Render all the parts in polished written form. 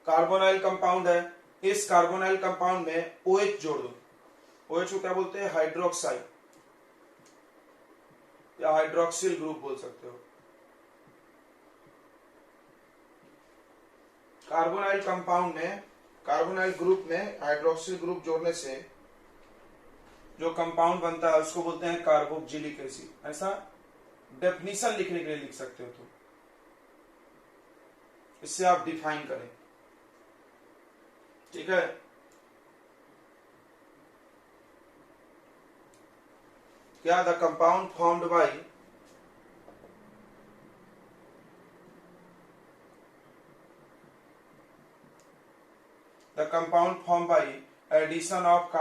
Carbonyl compound है, इस carbonyl compound में OH जोड़ दो। OH को क्या बोलते हैं? हाइड्रोक्साइड या हाइड्रोक्सिल ग्रुप बोल सकते हो। कार्बोनाइल कंपाउंड में, कार्बोनाइल ग्रुप में हाइड्रोक्सिल ग्रुप जोड़ने से जो कंपाउंड बनता है उसको बोलते हैं कार्बोक्जिलिक एसिड। ऐसा डेफिनेशन लिखने के लिए लिख सकते हो तुम, इससे आप डिफाइन करें, ठीक है। क्या? The compound formed by the compound formed by addition of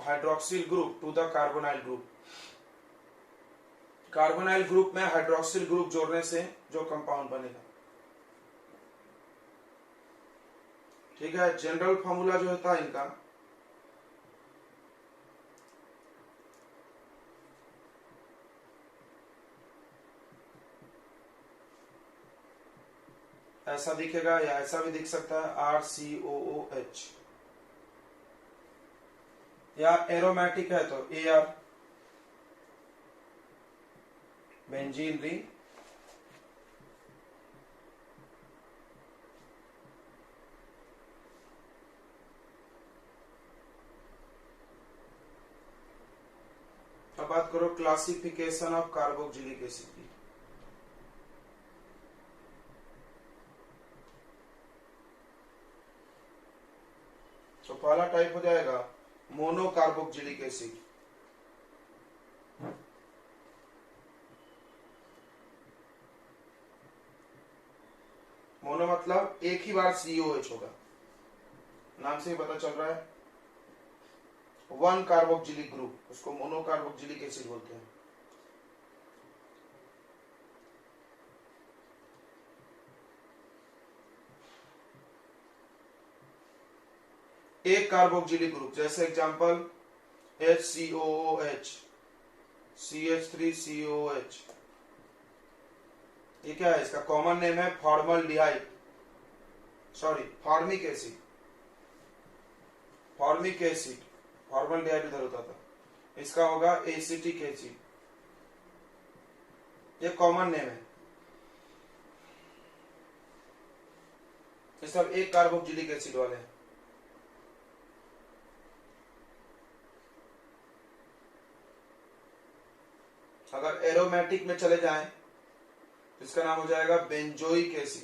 hydroxyl group to the carbonyl group। Carbonyl group में हाइड्रोक्सिल ग्रुप जोड़ने से जो कंपाउंड बनेगा, ठीक है। जनरल फॉर्मूला जो होता है इनका, ऐसा दिखेगा या ऐसा भी दिख सकता है, RCOOH, या एरोमेटिक है तो AR, बेंजीन रिंग, अब बात करो क्लासिफिकेशन ऑफ कार्बोक्जिलिक एसिड की। तो पहला टाइप हो जाएगा मोनो कार्बोक्जिलिक एसिड। मोनो मतलब एक ही बार COH होगा, नाम से ही पता चल रहा है। वन कार्बोक्जिलिक ग्रुप, उसको मोनो कार्बोक्जिलिक एसिड बोलते हैं। एक कार्बोक्जिलिक ग्रुप, जैसे एग्जांपल HCOOH, CH3COOH, ये क्या है? इसका कॉमन नेम है formaldehyde, sorry formic acid. Formic acid, formaldehyde उधर होता था, इसका होगा एसिटिक एसिड, ये कॉमन नेम है। ये सब एक कार्बोक्जिलिक एसिड वाले हैं। अगर एरोमेटिक में चले जाएं तो इसका नाम हो जाएगा बेंजोइक एसिड।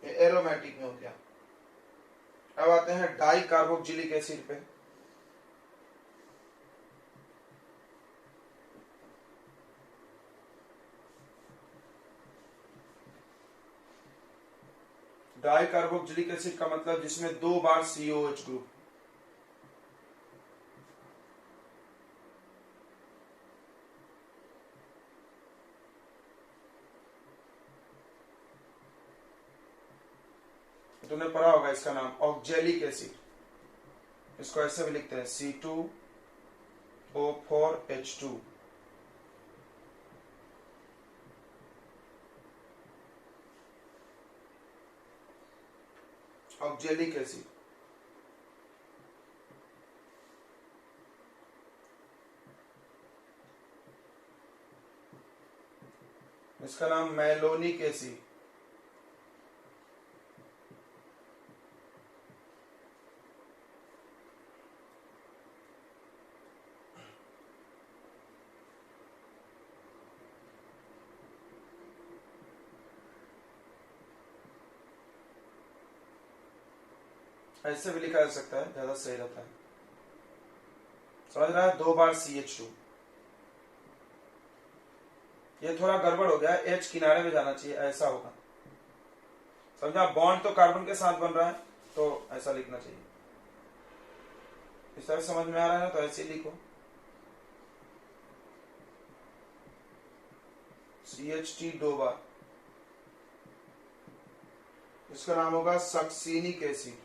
ये एरोमेटिक में हो गया। अब आते हैं डाई कार्बोक्जिलिक एसिड पे। डाई कार्बोक्जिलिक एसिड का मतलब जिसमें 2 बार COH ग्रुप। तुमने पढ़ा होगा इसका नाम ऑक्जेलिक एसिड, इसको ऐसे भी लिखते हैं C2O4H2। Oxalic acid. इसका नाम मैलोनिक एसिड। ऐसे भी लिखा जा सकता है, ज्यादा सही रहता है। समझ रहा है? 2 बार CH2। ये थोड़ा गड़बड़ हो गया, H किनारे में जाना चाहिए, ऐसा होगा। समझा? बॉन्ड तो कार्बन के साथ बन रहा है तो ऐसा लिखना चाहिए। इस तरह समझ में आ रहा है ना? तो ऐसे ही लिखो CH3 2 बार। इसका नाम होगा सक्सीनिक एसिड।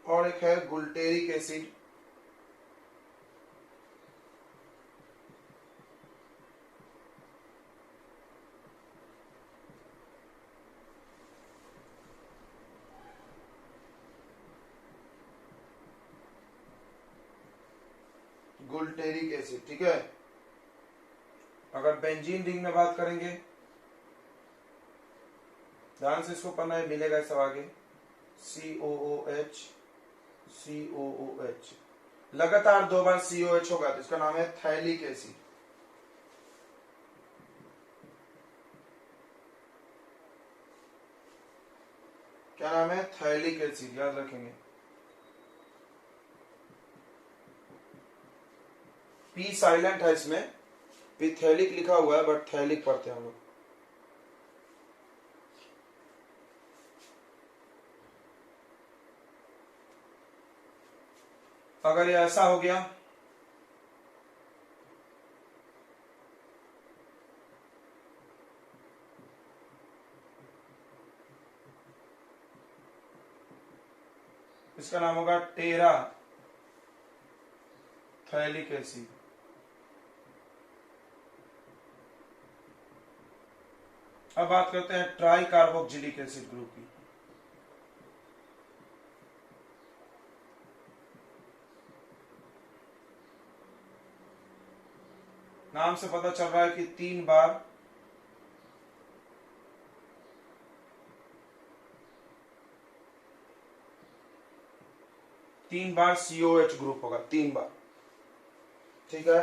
और एक है गुल्टेरिक एसिड। गुल्टेरिक एसिड, ठीक है। अगर बेंजीन रिंग में बात करेंगे, ध्यान से इसको पढ़ना है, मिलेगा सब आगे, COOH COOH, लगातार 2 बार COH होगा तो इसका नाम है थैलिक एसिड। क्या नाम है? थैलिक एसिड, याद रखेंगे। पी साइलेंट है इसमें, पिथैलिक लिखा हुआ है बट थैलिक पढ़ते हैं हम लोग। अगर ये ऐसा हो गया, इसका नाम होगा टेरा थैलिक एसिड। अब बात करते हैं ट्राई कार्बोक्सिलिक एसिड ग्रुप की। नाम से पता चल रहा है कि 3 बार COH ग्रुप होगा, 3 बार, ठीक है।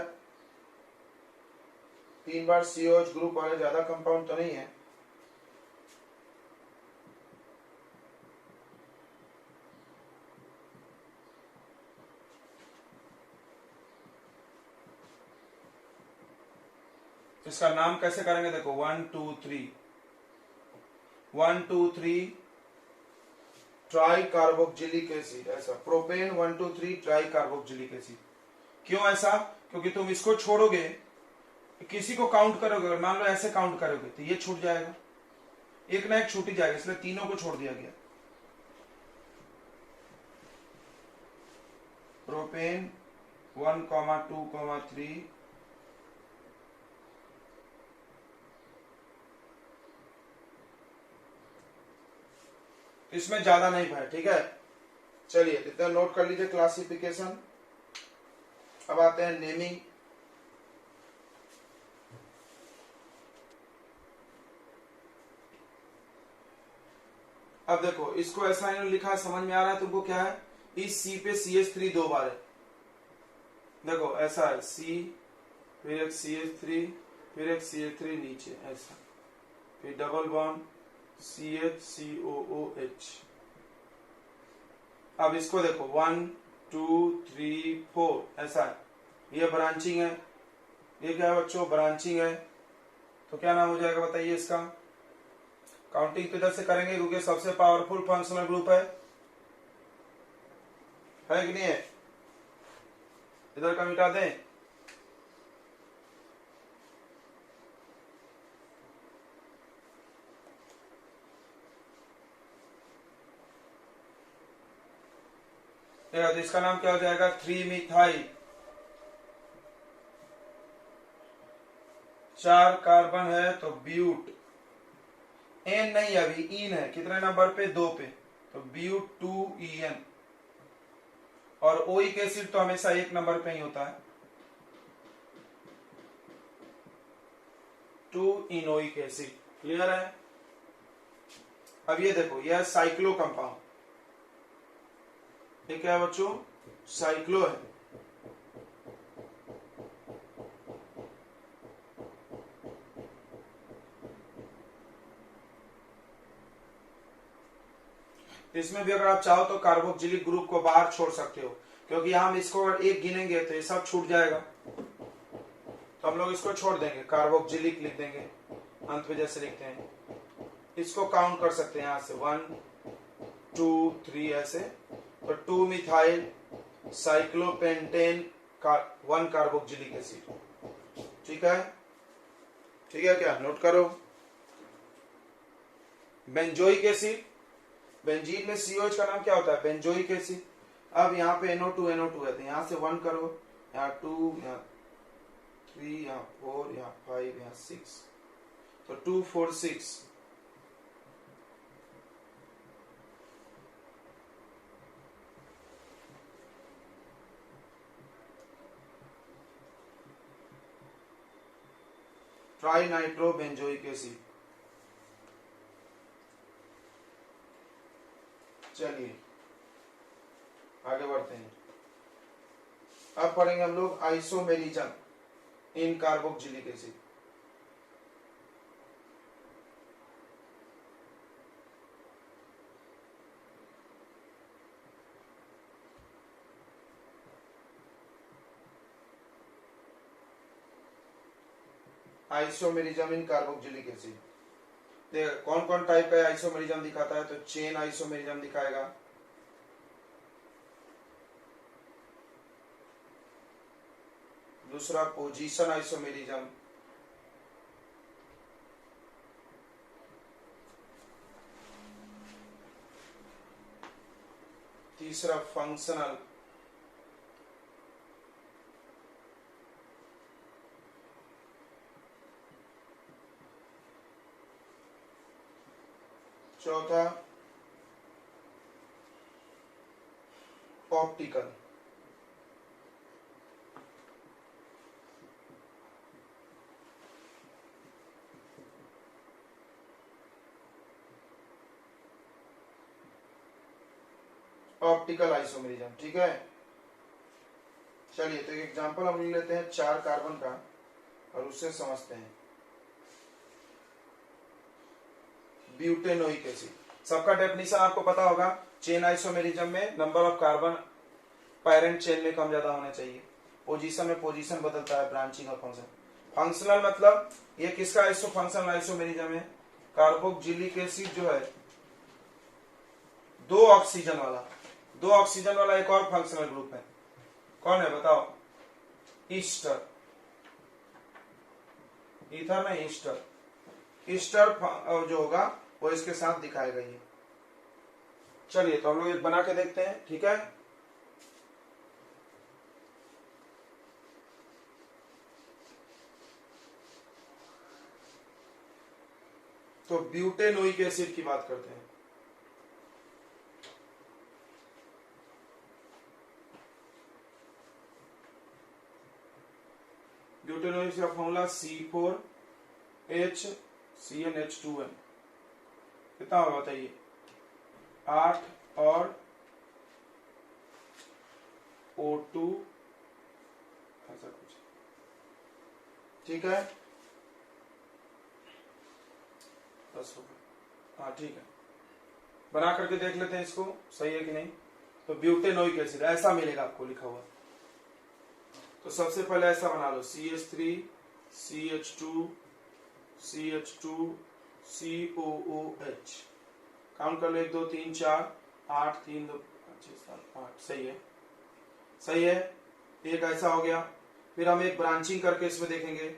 3 बार COH ग्रुप वाले ज्यादा कंपाउंड तो नहीं है। इसका नाम कैसे करेंगे, देखो 1 2 3 1 2 3 ट्राई कार्बोक्सिलिक एसिड, ऐसा प्रोपेन 1 2 3 ट्राई कार्बोक्सिलिक एसिड। क्यों ऐसा? क्योंकि तुम इसको छोड़ोगे, किसी को काउंट करोगे, मान लो ऐसे काउंट करोगे तो ये छूट जाएगा, एक ना एक छूट ही जाएगा, इसलिए तीनों को छोड़ दिया गया। प्रोपेन 1 2 3 इसमें ज्यादा नहीं भाई, ठीक है। चलिए इतना नोट कर लीजिए क्लासिफिकेशन। अब आते हैं नेमिंग। अब देखो इसको ऐसा इन्होंने लिखा है, समझ में आ रहा है तुमको क्या है? इस C पे CH3 2 बार है, देखो ऐसा है, C फिर एक CH3 फिर एक CH3 नीचे ऐसा, फिर डबल बॉन्ड CH अब इसको देखो 1 2 3 4 ऐसा है, ये ब्रांचिंग है, ये क्या है बच्चों? ब्रांचिंग है। तो क्या नाम हो जाएगा बताइए इसका? काउंटिंग तो इधर से करेंगे क्योंकि सबसे पावरफुल फंक्शनल ग्रुप है कि नहीं है? इधर का मिटा दें, तो इसका नाम क्या हो जाएगा? 3 मिथाइल, 4 कार्बन है तो ब्यूट, एन नहीं अभी इन है, कितने नंबर पे? 2 पे, तो ब्यूट 2EN। और ओइक एसिड तो हमेशा 1 नंबर पे ही होता है, 2 इनोइक एसिड। क्लियर है? अब ये देखो, यह साइक्लो कंपाउंड, ये क्या है बच्चों? साइक्लो है। इसमें भी अगर आप चाहो तो कार्बोक्सिलिक ग्रुप को बाहर छोड़ सकते हो, क्योंकि हम इसको अगर एक गिनेंगे तो ये सब छूट जाएगा, तो हम लोग इसको छोड़ देंगे, कार्बोक्सिलिक लिख देंगे अंत में जैसे लिखते हैं। इसको काउंट कर सकते हैं यहां से 1 2 3 ऐसे, तो 2 मिथाइल साइक्लोपेंटेन 1 कार्बोक्सिलिक एसिड, ठीक है? ठीक है क्या? नोट करो। बेंजोइक एसिड, बेंजीन में COH का नाम क्या होता है? Benzoic acid. अब यहाँ पे NO2 NO2 है, तो यहाँ से 1 करो, यहाँ 2, यहाँ 3, यहाँ 4, यहाँ 5, यहाँ 6, तो 2 4 6। Try nitrobenzoic acid. चलिए आगे बढ़ते हैं। अब पढ़ेंगे हम लोग isomerism in carboxylic acid. Isomerism in carboxylic acid. देखिए कौन कौन टाइप का आइसोमेरिज्म दिखाता है, तो चेन आइसोमेरिज्म दिखाएगा, दूसरा पोजीशन आइसोमेरिज्म, तीसरा फंक्शनल, चौथा ऑप्टिकल, ऑप्टिकल आइसोमेरिज्म। ठीक है, चलिए तो एक एग्जांपल हम ले लेते हैं 4 कार्बन का और उससे समझते हैं। ब्यूटेनोइक एसिड, सबका डेफिनेशन आपको पता होगा। चेन आइसोमेरिज्म में number of carbon parent chain में कम ज्यादा होना चाहिए, पोजीशन में पोजीशन बदलता है, ब्रांचिंग और फंक्शन। फंक्शनल मतलब ये किसका आइसो फंक्शनल आइसोमेरिज्म है, कार्बोक्जिलिक एसिड जो है 2 ऑक्सीजन वाला, 2 ऑक्सीजन वाला एक और फंक्शनल ग्रुप है, कौन है बताओ, ईस्टर, ईथर नहीं ईस्टर, ईस्टर जो होगा वो इसके साथ दिखाएगा ये। चलिए तो हम लोग बना के देखते हैं। ठीक है, तो ब्यूटेनोइक एसिड की बात करते हैं। ब्यूटेनोइक का फॉर्मूला C4HCnH2n, कितना होगा बताइए, 8 और O2 ऐसा कुछ। ठीक है, 10 होगा, हाँ ठीक है, बना करके देख लेते हैं इसको सही है कि नहीं। तो ब्यूटेनोइक एसिड ऐसा मिलेगा आपको लिखा हुआ, तो सबसे पहले ऐसा बना लो, CH3 CH2 CH2 COOH, count कर लो 1 2 3 4 8 3 2 5 6 7 8, सही है, सही है, एक ऐसा हो गया। फिर हम एक ब्रांचिंग करके इसमें देखेंगे,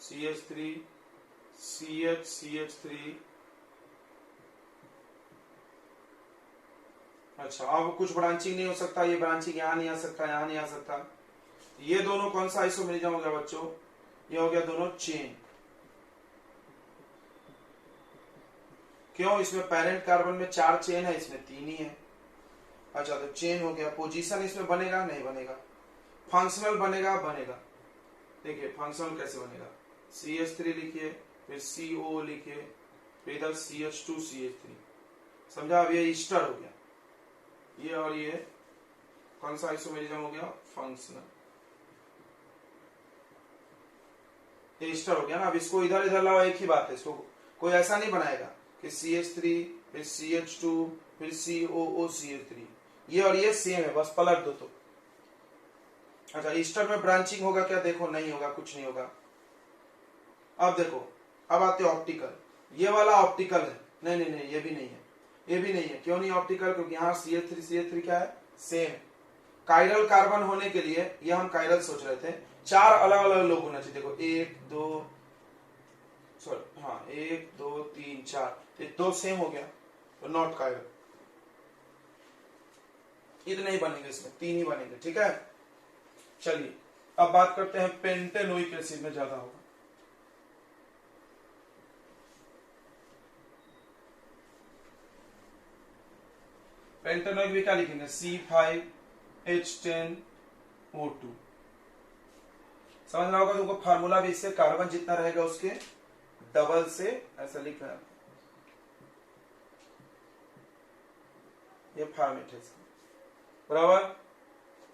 CH3 CH3, अच्छा अब कुछ ब्रांचिंग नहीं हो सकता, ये ब्रांचिंग यहां नहीं आ सकता, यहां नहीं आ सकता। ये दोनों कौन सा आइसोमेरिज्म हो गया बच्चों, ये हो गया दोनों चेन। क्यों, इसमें पेरेंट कार्बन में 4 चेन है, इसमें 3 ही है। अच्छा तो चेन हो गया। पोजीशन इसमें बनेगा नहीं बनेगा, फंक्शनल बनेगा बनेगा। देखिए फंक्शनल कैसे बनेगा, CH3 लिखिए, फिर CO लिखिए, फिर इधर CH2 CH3, समझा। अब ये ईस्टर हो गया, ये और ये कौन सा आइसोमेरिज्म हो गया, फंक्शनल, ये ईस्टर हो गया ना। अब इसको इधर इधर लाओ, एक ही बात है, इसको कोई ऐसा नहीं बनाएगा कि CH3 फिर CH2 फिर COO CH3, ये और ये सेम है, बस पलट दो तो। अच्छा ईस्टर में ब्रांचिंग होगा क्या, देखो नहीं होगा, कुछ नहीं होगा। अब देखो, अब आते ऑप्टिकल, ये वाला ऑप्टिकल है, नहीं नहीं नहीं ये भी नहीं है, ये भी नहीं है। क्यों नहीं ऑप्टिकल, क्योंकि यहाँ CH3 क्या है, सेम। कायरल कार्बन होने के लिए, ये हम कायरल सोच रहे थे, 4 अलग अलग लोग होना चाहिए। देखो 1 2 सॉरी हाँ 1 2 3 4, ये 2 सेम हो गया, तो नॉट कायरल। इतने ही बनेंगे, इसमें 3 ही बनेंगे। ठीक है, चलिए अब बात करते हैं पेंटेनोइक एसिड में ज्यादा होगा। पेंटेनोइक भी क्या लिखेंगे, C5H10O2, समझ रहा होगा तुमको फार्मूला भी इससे कार्बन जितना रहेगा उसके डबल से ऐसा लिखना है। ये फॉर्मेट है इसका बराबर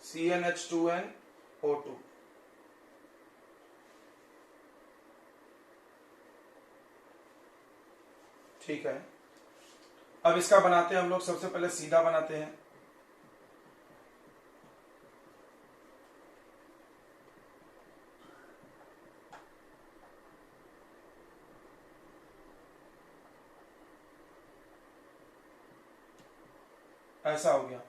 CnH2nO2। ठीक है, अब इसका बनाते हैं हम लोग। सबसे पहले सीधा बनाते हैं। ऐसा हो गया।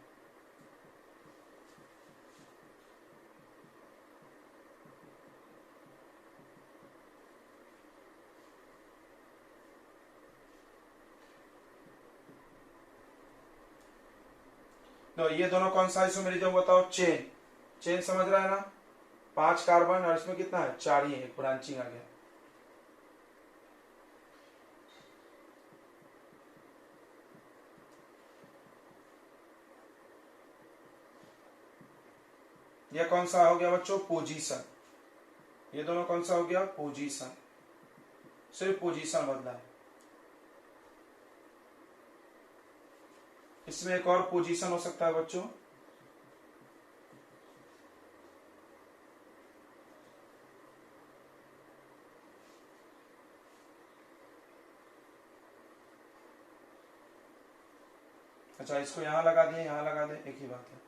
तो ये दोनों कौन सा आइसोमेरिज्म बताओ? चेन। चेन समझ रहा है ना? 5 कार्बन और इसमें कितना है? 4 ही है, एक ब्रांचिंग आ गया। ये कौन सा हो गया बच्चों? पोजीशन। ये दोनों कौन सा हो गया? पोजीशन। सिर्फ पोजीशन बदला है। इसमें एक और पोजीशन हो सकता है बच्चों, अच्छा इसको यहां लगा दिए, यहां लगा दे, एक ही बात है।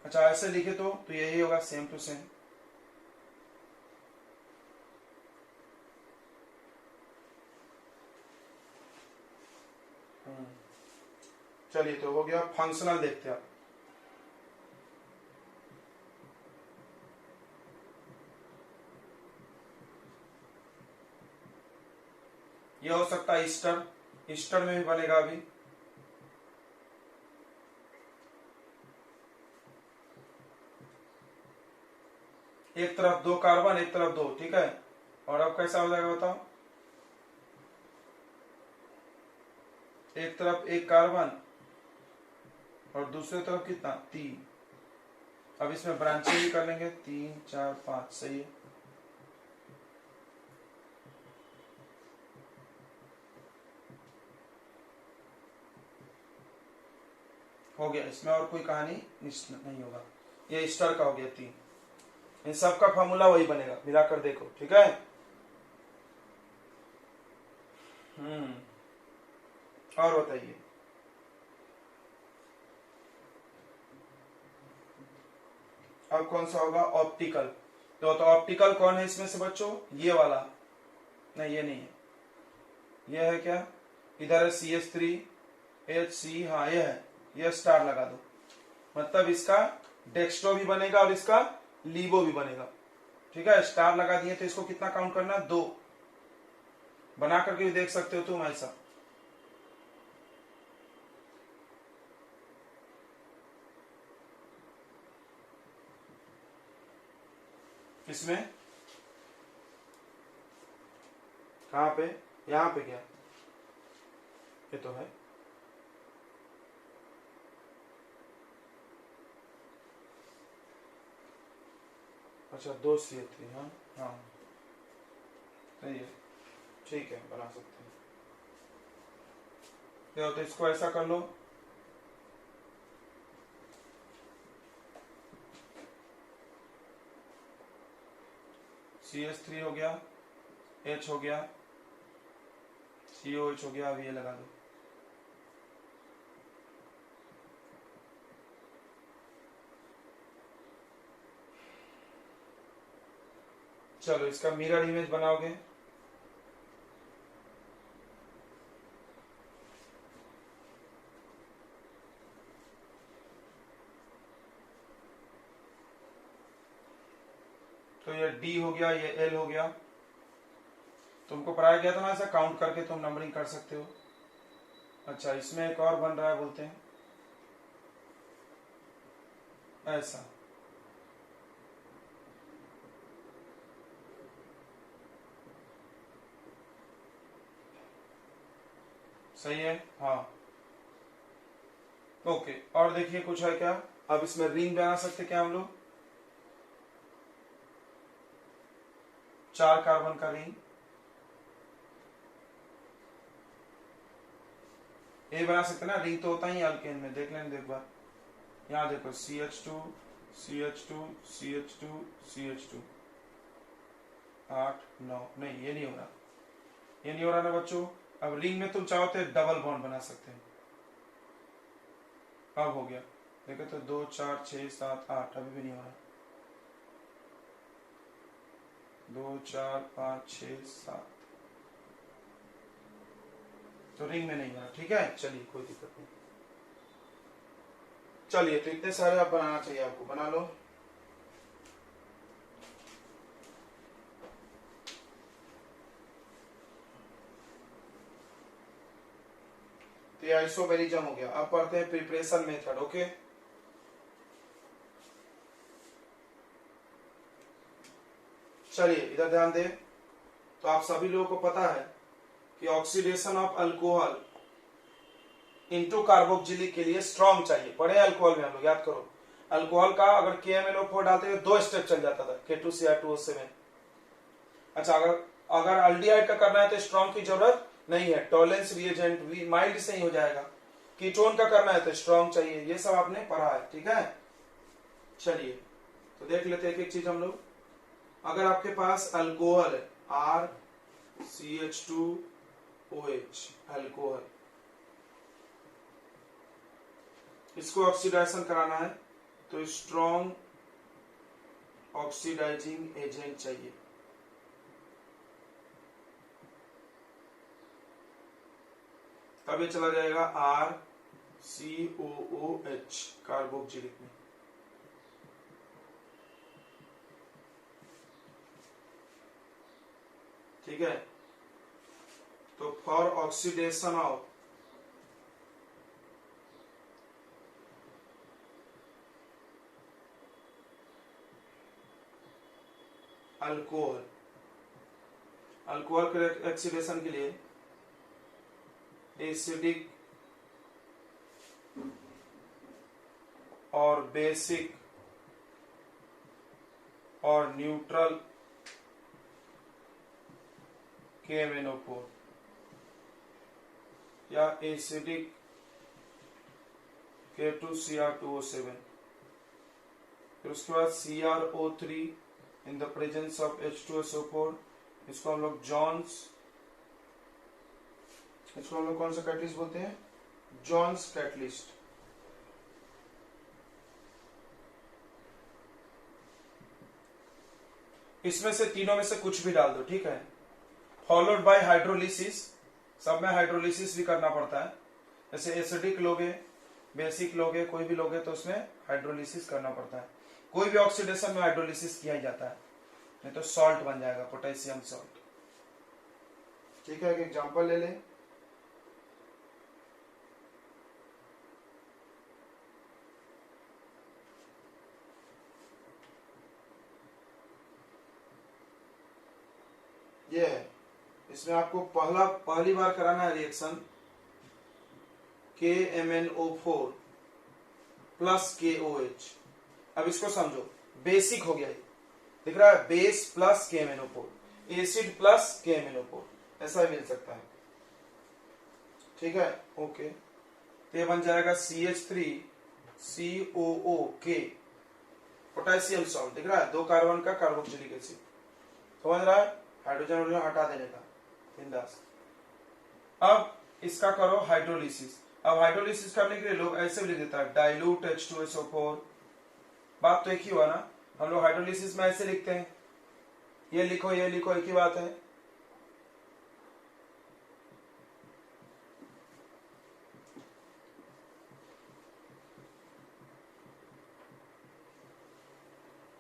अच्छा ऐसे लिखे तो यही होगा, सेम टू सेम। चलिए तो हो गया। फंक्शनल देखते हैं। ये हो सकता है ईस्टर। ईस्टर में भी बनेगा अभी। एक तरफ 2 कार्बन, एक तरफ 2, ठीक है। और अब कैसा हो जाएगा बताओ? एक तरफ 1 कार्बन और दूसरे तरफ कितना? 3। अब इसमें ब्रांचिंग भी कर लेंगे, 3 4 5, सही है। हो गया। इसमें और कोई कहानी नहीं होगा। ये स्टार का हो गया 3। इन सब का फॉर्मूला वही बनेगा, मिलाकर देखो, ठीक है। और बताइए। अब कौन सा होगा? ऑप्टिकल। तो ऑप्टिकल कौन है इसमें से बच्चों? ये वाला नहीं, ये नहीं है। ये है क्या? इधर है CH3HC, हाँ ये है। ये स्टार लगा दो, मतलब इसका डेक्स्ट्रो भी बनेगा और इसका लीबो भी बनेगा, ठीक है। स्टार लगा दिए तो इसको कितना काउंट करना? 2। बना करके भी देख सकते हो तुम ऐसा। इसमें कहां पे? यहां पे क्या? ये तो है। अच्छा 2 CH3, हाँ हाँ सही है, ठीक है, बना सकते हैं। तो इसको ऐसा कर लो। CH3 हो गया, H हो गया, COH हो गया। अब ये लगा दो। चलो इसका मिरर इमेज बनाओगे। तो ये D हो गया, ये L हो गया। तुमको पढ़ाया गया था ना, ऐसा काउंट करके तुम नंबरिंग कर सकते हो। अच्छा इसमें एक और बन रहा है, बोलते हैं ऐसा। सही है, हाँ ओके। और देखिए कुछ है क्या, अब इसमें रिंग बना सकते क्या हम लोग, 4 कार्बन का रिंग ये बना सकते ना, रिंग तो होता ही अल्केन में, देख लेंगे एक बार। यहाँ देखो CH2 CH2 CH2 CH2 8 9, नहीं ये नहीं हो रहा, ये नहीं हो रहा ना बच्चों। अब रिंग में तुम चाहो तो डबल बॉन्ड बना सकते हैं। अब हो गया, देखो तो 2 4 6 7 8, अभी भी नहीं हो रहा, 2 4 5 6 7, तो रिंग में नहीं हो रहा, ठीक है चलिए कोई दिक्कत नहीं। चलिए तो इतने सारे आप बनाना चाहिए, आपको बना लो। तो ये आइसोमेरिज्म हो गया। अब पढ़ते हैं प्रिपरेशन मेथड, ओके। चलिए इधर ध्यान दें। तो आप सभी लोगों को पता है कि oxidation of alcohol into carboxylic के लिए स्ट्रॉन्ग चाहिए। पढ़े अल्कोहल में हम लोग, याद करो अल्कोहल का अगर KMnO4 डालते हैं 2 स्टेप चल जाता था, K2Cr2O7। अच्छा अगर अल्डिहाइड का करना है तो स्ट्रॉन्ग की जरूरत नहीं है, टॉलेंस रिएजेंट माइल्ड से ही हो जाएगा। कीटोन का करना है तो स्ट्रॉन्ग चाहिए, ये सब आपने पढ़ा है, ठीक है। चलिए तो देख लेते हैं एक एक चीज हम लोग। अगर आपके पास अल्कोहल है RCH2OH अल्कोहल, इसको ऑक्सीडाइजेशन कराना है तो स्ट्रॉन्ग ऑक्सीडाइजिंग एजेंट चाहिए। तब ये चला जाएगा RCOOH कार्बोक्सिलिक में। ठीक है, तो for oxidation of alcohol, alcohol के ऑक्सीडेशन के लिए एसिडिक और बेसिक और न्यूट्रल KMnO4 या एसिडिक K2Cr2O7, फिर उसके बाद CrO3 in the presence of H2SO4, इसको हम लोग इसको हम लोग कौन सा कैटलिस्ट बोलते हैं, जॉन्स कैटलिस्ट। इसमें से तीनों में से कुछ भी डाल दो, ठीक है। फॉलोड बाय हाइड्रोलिसिस, सब में हाइड्रोलिसिस भी करना पड़ता है। जैसे एसिडिक लोगे, बेसिक लोगे, कोई भी लोगे तो उसमें हाइड्रोलिसिस करना पड़ता है। कोई भी ऑक्सीडेशन में हाइड्रोलिसिस किया ही जाता है, नहीं तो सॉल्ट बन जाएगा, पोटेशियम सॉल्ट। ठीक है, एक एग्जांपल ले लें। ये है, इसमें आपको पहली बार कराना है रिएक्शन KMnO4 प्लस KOH। अब इसको समझो, बेसिक हो गया ये, दिख रहा है, base plus KMnO4, acid plus KMnO4, ऐसा मिल सकता है, ठीक है ओके। तो ये बन जाएगा CH3COOK, पोटेशियम सॉल्ट, दिख रहा है, 2 कार्बन का कार्बोक्सिलिक एसिड, समझ रहा है, हाइड्रोजन हटा देने का, बिंदास। अब इसका करो हाइड्रोलिसिस। अब हाइड्रोलिसिस करने के लिए लोग ऐसे भी लिख देता है, डाइल्यूट H2SO4। बात तो एक ही हुआ ना, हम लोग हाइड्रोलिसिस में ऐसे लिखते हैं, ये लिखो ये लिखो, एक ही बात है।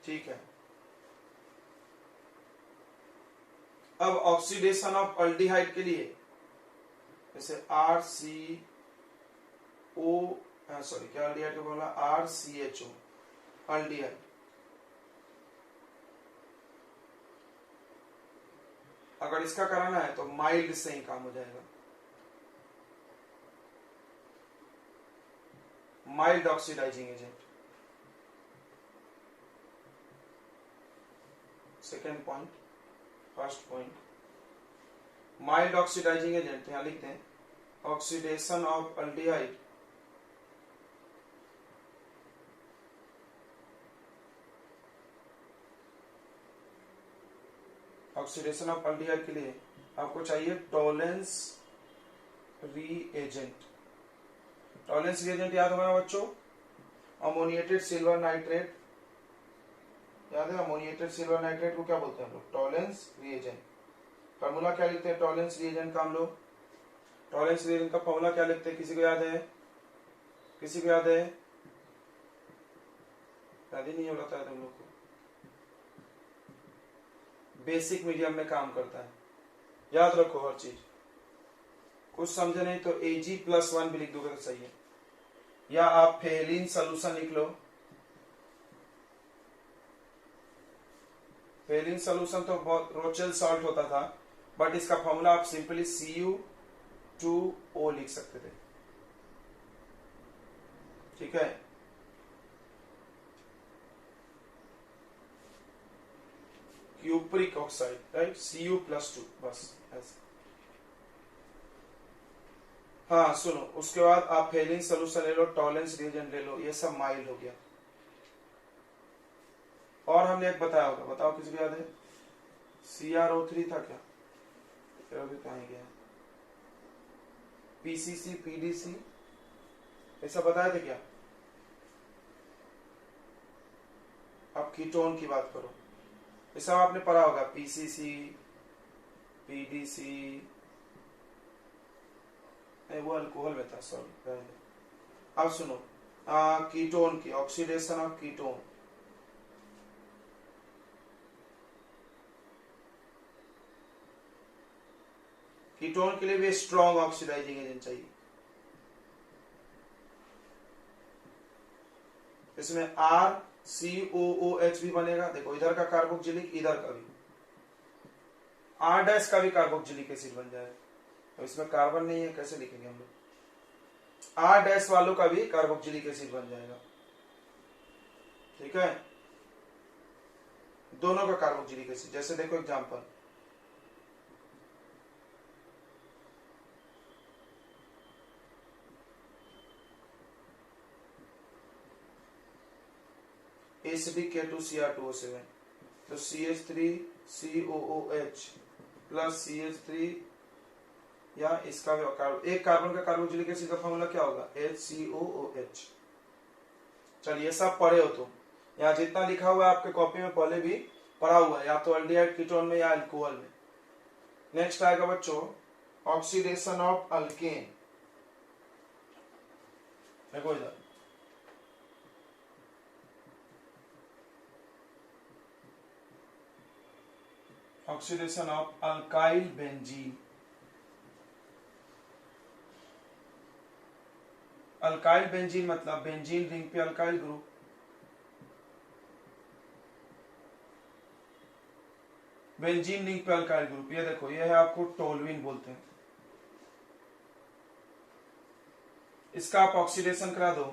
ठीक है, अब ऑक्सीडेशन ऑफ अल्डिहाइड के लिए जैसे क्या अल्डिहाइड को बोला, RCHO अल्डिहाइड। अगर इसका कराना है तो माइल्ड से ही काम हो जाएगा, mild oxidising agent. Second point, first point mild oxidising agent, यहां लिखते हैं oxidation of aldehyde oxidation of aldehyde के लिए आपको चाहिए टॉलेंस रीएजेंट। टॉलेंस रीएजेंट याद होगा ना बच्चों, अमोनिएटेड सिल्वर नाइट्रेट, याद है अमोनिएटेड सिल्वर नाइट्रेट को क्या बोलते हैं हम लोग, टॉलेंस रीएजेंट। फार्मूला क्या लिखते हैं टॉलेंस रीएजेंट का हम लोग, टॉलेंस रीएजेंट का फार्मूला क्या लिखते हैं, किसी को याद है, किसी को याद है, याद ही नहीं हो रहा था तुम लोग को, बेसिक मीडियम में काम करता है, याद रखो हर चीज, कुछ समझे नहीं तो Ag+1 भी लिख दोगे तो सही है, या आप फेलिन सोल्यूशन लिख लो, फेलिन सोल्यूशन तो बहुत रोचेल सॉल्ट होता था, बट इसका फॉर्मूला आप सिंपली Cu2O लिख सकते थे, ठीक है। क्यूप्रिक ऑक्साइड, राइट, Cu+2, बस ऐसे। हाँ सुनो, उसके बाद आप फेलिन सोल्यूशन ले लो, टॉलेंस रिएजेंट ले लो, ये सब माइल्ड हो गया। और हमने एक बताया होगा, बताओ किसी को याद है, CrO3 था क्या, कहीं गया, PCC PDC, ऐसा बताया था क्या। अब कीटोन की बात करो, ये सब आपने पढ़ा होगा, PCC PDC, वो अल्कोहल में था, सॉरी पहले। अब सुनो कीटोन की ऑक्सीडेशन ऑफ कीटोन, कीटोन के लिए भी स्ट्रॉन्ग ऑक्सीडाइजिंग एजेंट चाहिए, इसमें RCOOH भी बनेगा, देखो इधर का कार्बोक्सिलिक, इधर का भी, R- का भी कार्बोक्सिलिक एसिड बन जाएगा, तो इसमें कार्बन नहीं है, कैसे लिखेंगे हम लोग, R- वालों का भी कार्बोक्सिलिक एसिड बन जाएगा, ठीक है, दोनों का कार्बोक्सिलिक एसिड, जैसे देखो एग्जांपल, ACdK2Cr2O7, तो CH3COOH प्लस CH3, या इसका भी एक कार्बन का कार्बोक्सिलिक एसिड का फॉर्मूला क्या होगा, HCOOH। चलिए सब पढ़े हो तुम, यहाँ जितना लिखा हुआ है आपके कॉपी में पहले भी पढ़ा हुआ है, या तो अल्डिहाइड कीटोन में या अल्कोहल में। नेक्स्ट आएगा बच्चों ऑक्सीडेशन ऑफ अल्केन, देखो इधर oxidation of alkyl benzene, alkyl benzene मतलब बेंजीन रिंग पे अल्काइल ग्रुप, बेंजीन रिंग पे अल्काइल ग्रुप, ये देखो ये है आपको टोलुइन बोलते हैं, इसका आप ऑक्सीडेशन करा दो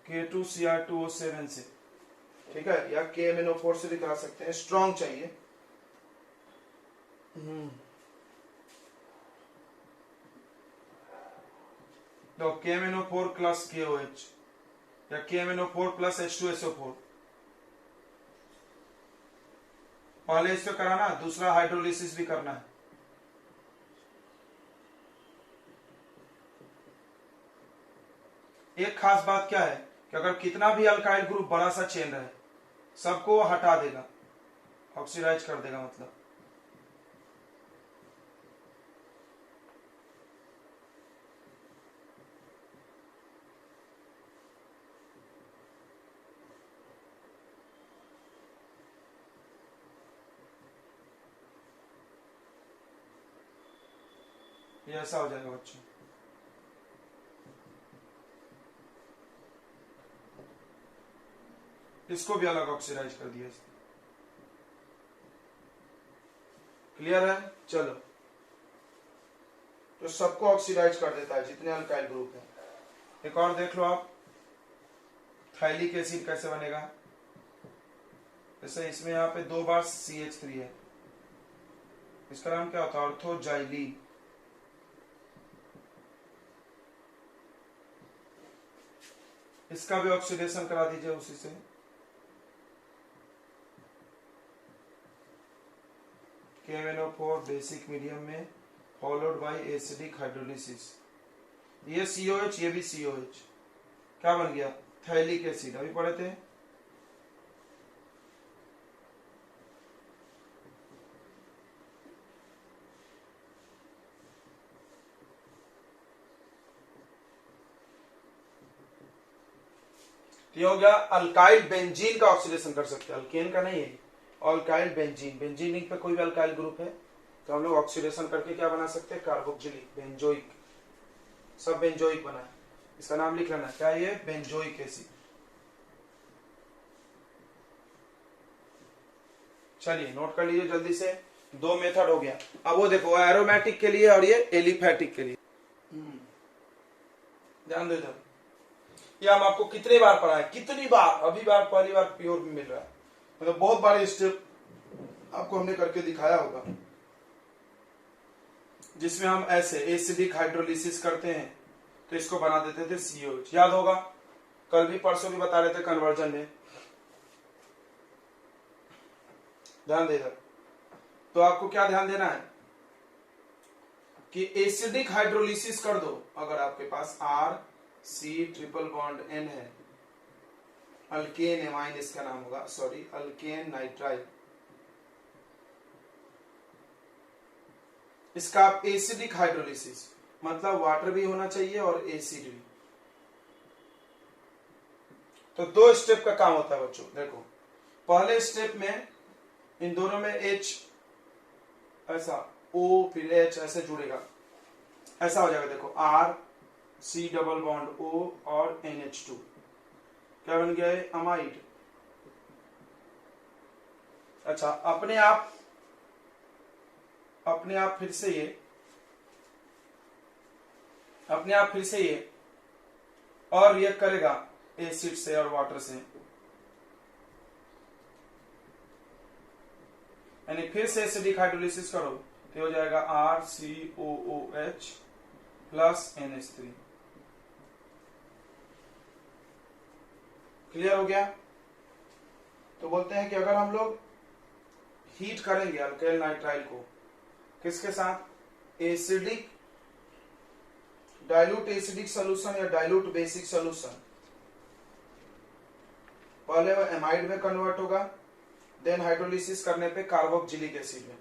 K2Cr2O7 से, ठीक है, या KMnO4 से भी करा सकते हैं, स्ट्रॉन्ग चाहिए। तो KMnO4 प्लस KOH या KMnO4 प्लस H2SO4, पहले इसको कराना, दूसरा हाइड्रोलिसिस भी करना है। एक खास बात क्या है कि अगर कितना भी अल्काइल ग्रुप बड़ा सा चेन रहे, सबको हटा देगा, ऑक्सीडाइज कर देगा मतलब। ये ऐसा हो जाएगा बच्चों, इसको भी अलग ऑक्सीडाइज कर दिया, क्लियर है। चलो, तो सबको ऑक्सीडाइज कर देता है जितने अल्काइल ग्रुप है। एक और देख लो आप, थाइलिक एसिड कैसे बनेगा, जैसे इसमें यहाँ पे 2 बार CH3 है, इसका नाम क्या होता है, ऑर्थोजाइलीन। इसका भी ऑक्सीडेशन करा दीजिए उसी से। KMnO4 बेसिक मीडियम में फॉलोड बाय एसिडिक हाइड्रोलिसिस। ये COH, ये भी COH, क्या बन गया, थैलिक एसिड, अभी पढ़े थे। ये हो गया अल्काइल बेंजीन का ऑक्सीडेशन कर सकते हैं, अल्केन का नहीं है, अल्काइल बेंजीन। बेंजीन पे कोई भी अल्काइल ग्रुप है तो हम लोग ऑक्सीडेशन करके क्या बना सकते हैं, कार्बोक्सिलिक, बेंजोइक, सब बेंजोइक बना है। इसका नाम लिख लेना, क्या ये, बेंजोइक एसिड। चलिए नोट कर लीजिए जल्दी से, 2 मेथड हो गया। अब वो देखो, एरोमेटिक के लिए और ये एलिफैटिक के लिए, ध्यान दो इधर। ये हम आपको कितने बार पढ़ाए, कितनी बार, अभी बार पहली बार प्योर में मिल रहा है, मतलब बहुत बार स्टेप आपको हमने करके दिखाया होगा, जिसमें हम ऐसे एसिडिक हाइड्रोलिसिस करते हैं तो इसको बना देते थे COH, याद होगा, कल भी परसों भी बता रहे थे कन्वर्जन में। ध्यान दे इधर, तो आपको क्या ध्यान देना है कि एसिडिक हाइड्रोलिसिस कर दो, अगर आपके पास RC ट्रिपल बॉन्ड N है, अल्केन एमाइन इसका नाम होगा, सॉरी अल्केन नाइट्राइल, इसका आप एसिडिक हाइड्रोलिसिस, मतलब वाटर भी होना चाहिए और एसिड भी। तो 2 स्टेप का काम होता है बच्चों। देखो पहले स्टेप में इन दोनों में H ऐसा, O फिर H ऐसे जुड़ेगा, ऐसा हो जाएगा। देखो RC डबल बॉन्ड O और NH2, क्या बन गया है, अमाइड। अच्छा अपने आप फिर से ये और रिएक्ट करेगा एसिड से और वाटर से, यानी फिर से एसिडिक हाइड्रोलिसिस करो तो हो जाएगा RCOOH प्लस NH3। क्लियर हो गया। तो बोलते हैं कि अगर हम लोग हीट करेंगे अल्काइल नाइट्राइल को, किसके साथ, एसिडिक, डाइल्यूट एसिडिक सोल्यूशन या डाइल्यूट बेसिक सोल्यूशन, पहले वो एमाइड में कन्वर्ट होगा, देन हाइड्रोलिसिस करने पे कार्बोक्सिलिक एसिड में।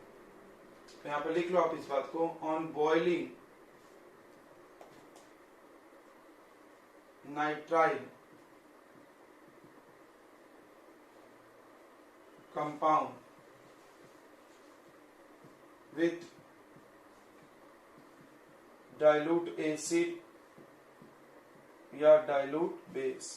तो यहां पे लिख लो आप इस बात को, on boiling nitrile compound with dilute acid या dilute base।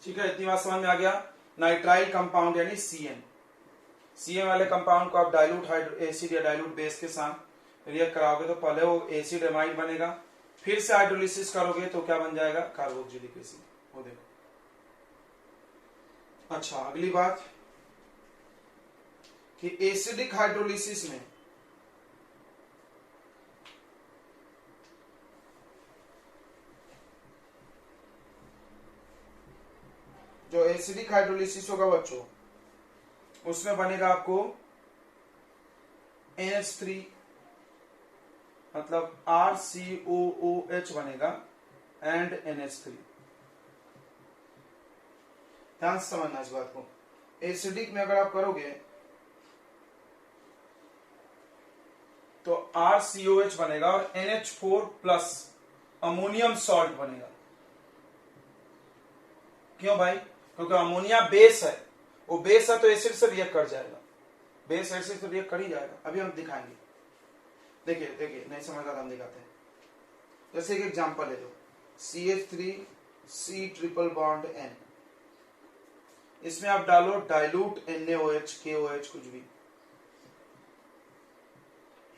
ठीक है, इतनी बात समझ में आ गया। नाइट्राइल कंपाउंड यानी CN वाले कंपाउंड को आप डाइल्यूट एसिड या डाइल्यूट बेस के साथ रिएक्ट कराओगे तो पहले वो एसिड एमाइड बनेगा, फिर से हाइड्रोलिसिस करोगे तो क्या बन जाएगा, कार्बोक्सिलिक एसिड। वो देखो। अच्छा अगली बात कि एसिडिक हाइड्रोलिसिस में जो एसिडिक हाइड्रोलिसिस होगा बच्चों, उसमें बनेगा आपको NH3, मतलब RCOOH बनेगा एंड NH3। ध्यान से समझना इस बात को। एसिडिक में अगर आप करोगे तो RCOH बनेगा और NH4 प्लस अमोनियम सॉल्ट बनेगा। क्यों भाई? क्योंकि अमोनिया बेस है, वो बेस है तो एसिड से रिएक्ट कर जाएगा, बेस एसिड से रिएक्ट कर ही जाएगा। अभी हम दिखाएंगे, देखिए देखिए, नहीं समझ रहा हम दिखाते हैं। जैसे एक एग्जांपल ले लो, CH3C ट्रिपल बॉन्ड N, इसमें आप डालो डाइल्यूट NaOH KOH कुछ भी,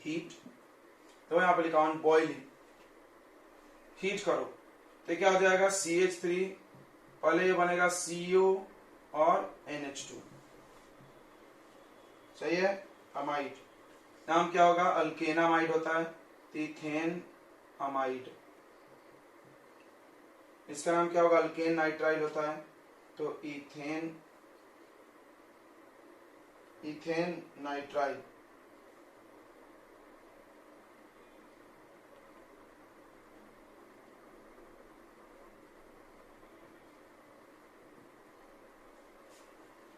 हीट, तो यहां पर लिखा ऑन बॉइलिंग, हीट करो तो क्या हो जाएगा, CH3 पहले ये बनेगा CO और NH2, सही है, अमाइड, नाम क्या होगा, अल्केनामाइड होता है, इथेन अमाइड, इसका नाम क्या होगा, अल्केन नाइट्राइल होता है, तो इथेन नाइट्राइल।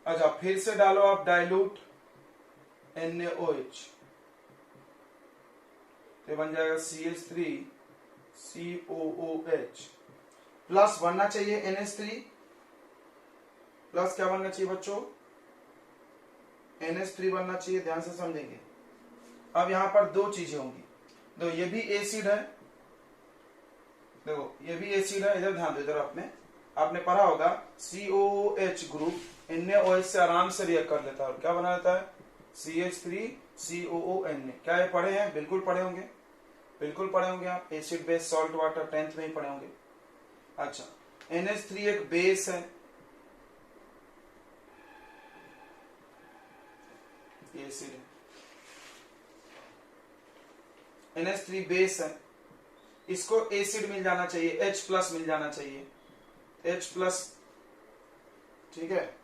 अच्छा, फिर से डालो आप डाइल्यूट NaOH, तो बन जाएगा CH3COOH, प्लस बनना चाहिए NH3, प्लस क्या बनना चाहिए बच्चों, NH3 बनना चाहिए, ध्यान से समझेंगे। अब यहां पर दो चीजें होंगी, देखो ये भी एसिड है, देखो ये भी एसिड है, इधर ध्यान दो, इधर आपने पढ़ा होगा COOH ग्रुप NaOH से आराम से रिएक्ट कर लेता है और क्या बना देता है, CH3COONA। क्या ये पढ़े हैं? बिल्कुल पढ़े होंगे, बिल्कुल पढ़े होंगे आप, acid base salt water 10th में ही पढ़े होंगे। अच्छा, NH3 एक बेस है, एसिड है, NH3 बेस है, इसको एसिड मिल जाना चाहिए, H प्लस मिल जाना चाहिए, H प्लस, ठीक है,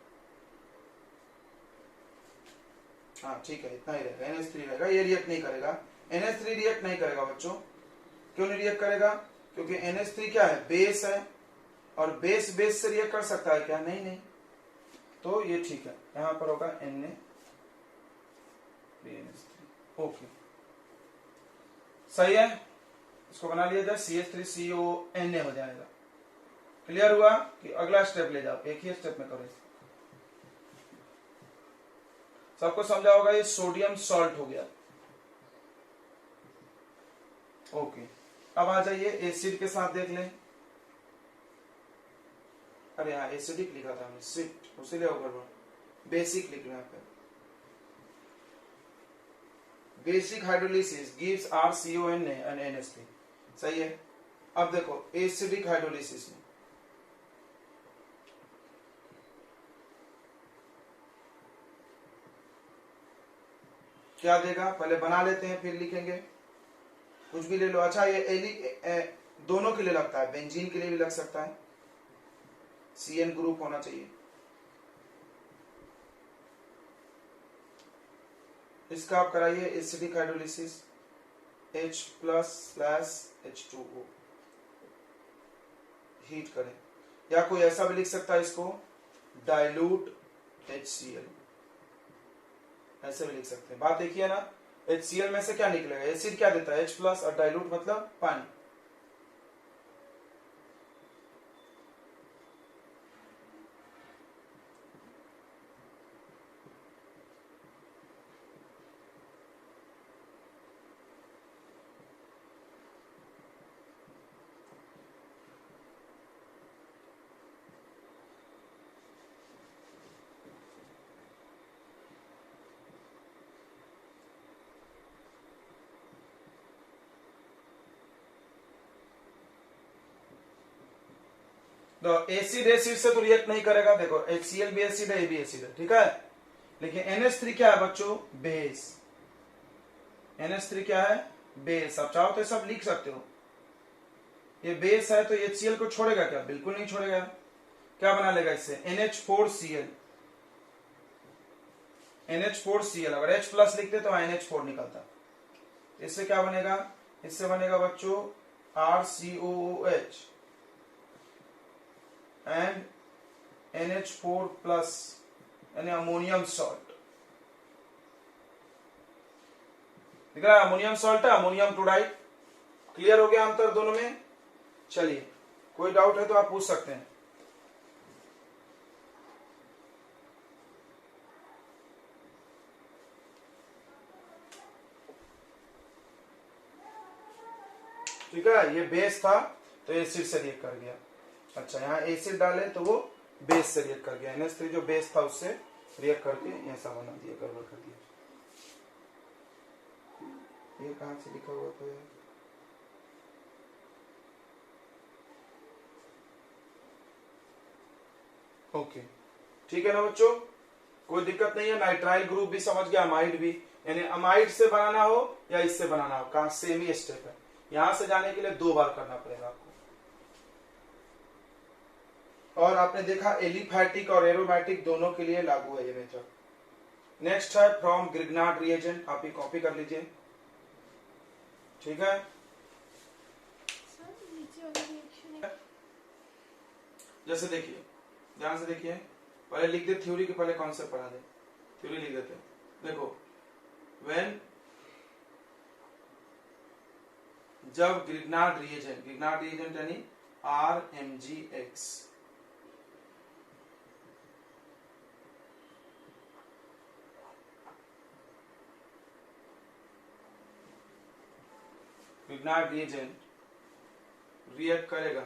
हाँ ठीक है, इतना ही रहेगा, NH3 रहेगा, ये रिएक्ट नहीं करेगा, NH3 रिएक्ट नहीं करेगा बच्चों। क्यों नहीं रिएक्ट करेगा? क्योंकि NH3 क्या है, बेस है, और बेस बेस से रिएक्ट कर सकता है क्या, नहीं नहीं, तो ये ठीक है, यहां पर होगा Na3NH3, ओके, सही है, इसको बना लिया जाए, CH3CONA हो जाएगा। क्लियर हुआ कि अगला स्टेप ले जाओ, एक ही स्टेप में करो, सबको समझा होगा, ये सोडियम सॉल्ट हो गया, ओके। अब आ जाइए एसिड के साथ देख लें, अरे हाँ एसिडिक लिखा था हमने, सिट, उसी लिए गड़बड़, बेसिक लिख रहे हैं, basic hydrolysis gives RCONA and NH3, सही है। अब देखो एसिडिक हाइड्रोलिसिस में क्या देगा, पहले बना लेते हैं फिर लिखेंगे, कुछ भी ले लो। अच्छा, ये दोनों के लिए लगता है, बेंजीन के लिए भी लग सकता है, CN ग्रुप होना चाहिए, इसका आप कराइए एसिडिक हाइड्रोलिसिस, H+/H2O, हीट करें, या कोई ऐसा भी लिख सकता है इसको, डाइल्यूट HCl, ऐसे भी लिख सकते हैं। बात देखिए ना, HCl में से क्या निकलेगा, एसिड क्या देता है, H+ और डाइल्यूट मतलब पानी, तो एसिड एसिड से तो रिएक्ट नहीं करेगा, देखो HCl भी एसिड है, ये भी एसिड है, ठीक है, लेकिन NH3 क्या है बच्चों, बेस, NH3 क्या है, बेस, आप चाहो तो सब लिख सकते हो, ये बेस है तो HCl को छोड़ेगा क्या, बिल्कुल नहीं छोड़ेगा, क्या बना लेगा इससे, NH4Cl, अगर H प्लस लिखते तो NH4 निकलता, इससे क्या बनेगा, इससे बनेगा बच्चों RCOOH एंड NH4 प्लस यानी अमोनियम सॉल्ट। दिख रहा है अमोनियम सॉल्ट है, अमोनियम क्लोराइड। क्लियर हो गया अंतर दोनों में? चलिए, कोई डाउट है तो आप पूछ सकते हैं। ठीक है, ये बेस था तो एसिड से रिएक्ट कर गया। अच्छा, यहाँ एसिड डाले तो वो बेस से रिएक्ट कर गया। NH3 जो बेस था उससे रिएक्ट करके ऐसा बना दिया, गड़बड़ कर दिया। ये कहाँ से लिखा हुआ था? ओके, ठीक है ना बच्चों, कोई दिक्कत नहीं है। नाइट्राइल ग्रुप भी समझ गया, अमाइड भी, यानी अमाइड से बनाना हो या इससे बनाना हो, कहा सेम ही स्टेप है। यहां से जाने के लिए 2 बार करना पड़ेगा आपको। और आपने देखा एलिफैटिक और एरोमेटिक दोनों के लिए लागू है ये मेथड। नेक्स्ट है फ्रॉम ग्रिग्नार्ड रिएजेंट, आप ये कॉपी कर लीजिए। ठीक है, जैसे देखिए, ध्यान से देखिए, पहले लिख दे थ्योरी के पहले कॉन्सेप्ट पढ़ा दे। थ्योरी लिख देते हैं, देखो, व्हेन जब ग्रिग्नार्ड रिएजेंट यानी RMgX ग्रिग्नार्ड रिएजेंट रिएक्ट करेगा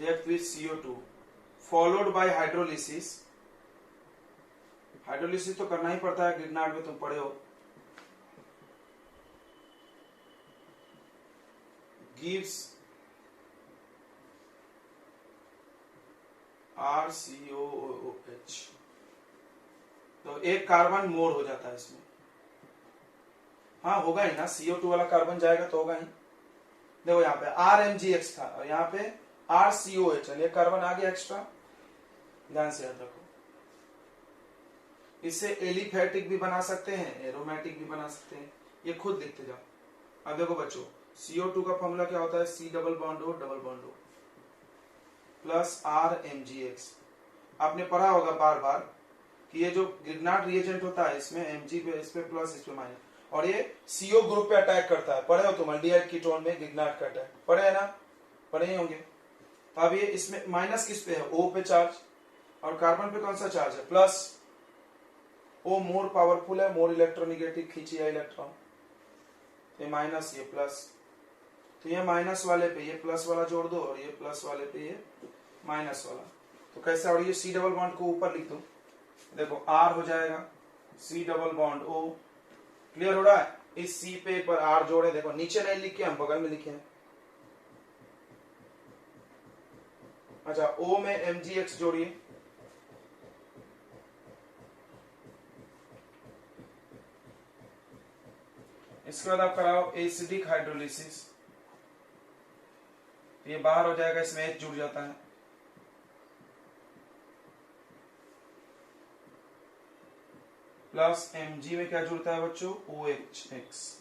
react with CO2 followed by hydrolysis. Hydrolysis तो करना ही पड़ता है, ग्रिग्नार्ड में तुम पढ़े हो। gives RCOOH, तो एक कार्बन मोर हो जाता है इसमें। हाँ होगा ही ना, CO2 वाला कार्बन जाएगा तो होगा ही। देखो यहाँ पे RMgX था और यहाँ पे RCOH, ये कार्बन आ गया एक्स्ट्रा। ध्यान से याद रखो, इससे एलिफैटिक भी बना सकते हैं, एरोमेटिक भी बना सकते हैं, ये खुद लिखते जाओ। अब देखो बच्चों, CO2 का फॉर्मूला क्या होता है? C double bond O plus RMgX। आपने पढ़ा होगा बार बार कि ये जो ग्रिग्नार्ड रिएजेंट होता है इसमें Mg पे, इस पे प्लस, इस पे माइनस, और ये CO ग्रुप पे अटैक करता है। पढ़े हो तुम अल्डिहाइड कीटोन में ग्रिग्नार्ड का अटैक? पढ़े है ना? पढ़े ही होंगे। अब ये इसमें माइनस किस पे है? O पे चार्ज, और कार्बन पे कौन सा चार्ज है? प्लस। O मोर पावरफुल है, मोर इलेक्ट्रोनिगेटिव खींचिए इलेक्ट्रॉन, ये माइनस, ये प्लस, तो ये माइनस वाले पे ये प्लस वाला जोड़ दो और ये प्लस वाले पे ये माइनस वाला। तो कैसे? और ये C डबल बॉन्ड को ऊपर लिख दो, देखो R हो जाएगा C double bond O। Clear हो रहा है? इस C पे पर R जोड़े, देखो नीचे नहीं लिखे हम, बगल में लिखे हैं। अच्छा, O में MgX जोड़िए, इसके बाद आप कराओ एसिडिक हाइड्रोलिसिस, ये बाहर हो जाएगा, इसमें H जुड़ जाता है। प्लस Mg में क्या जुड़ता है बच्चों? OHX।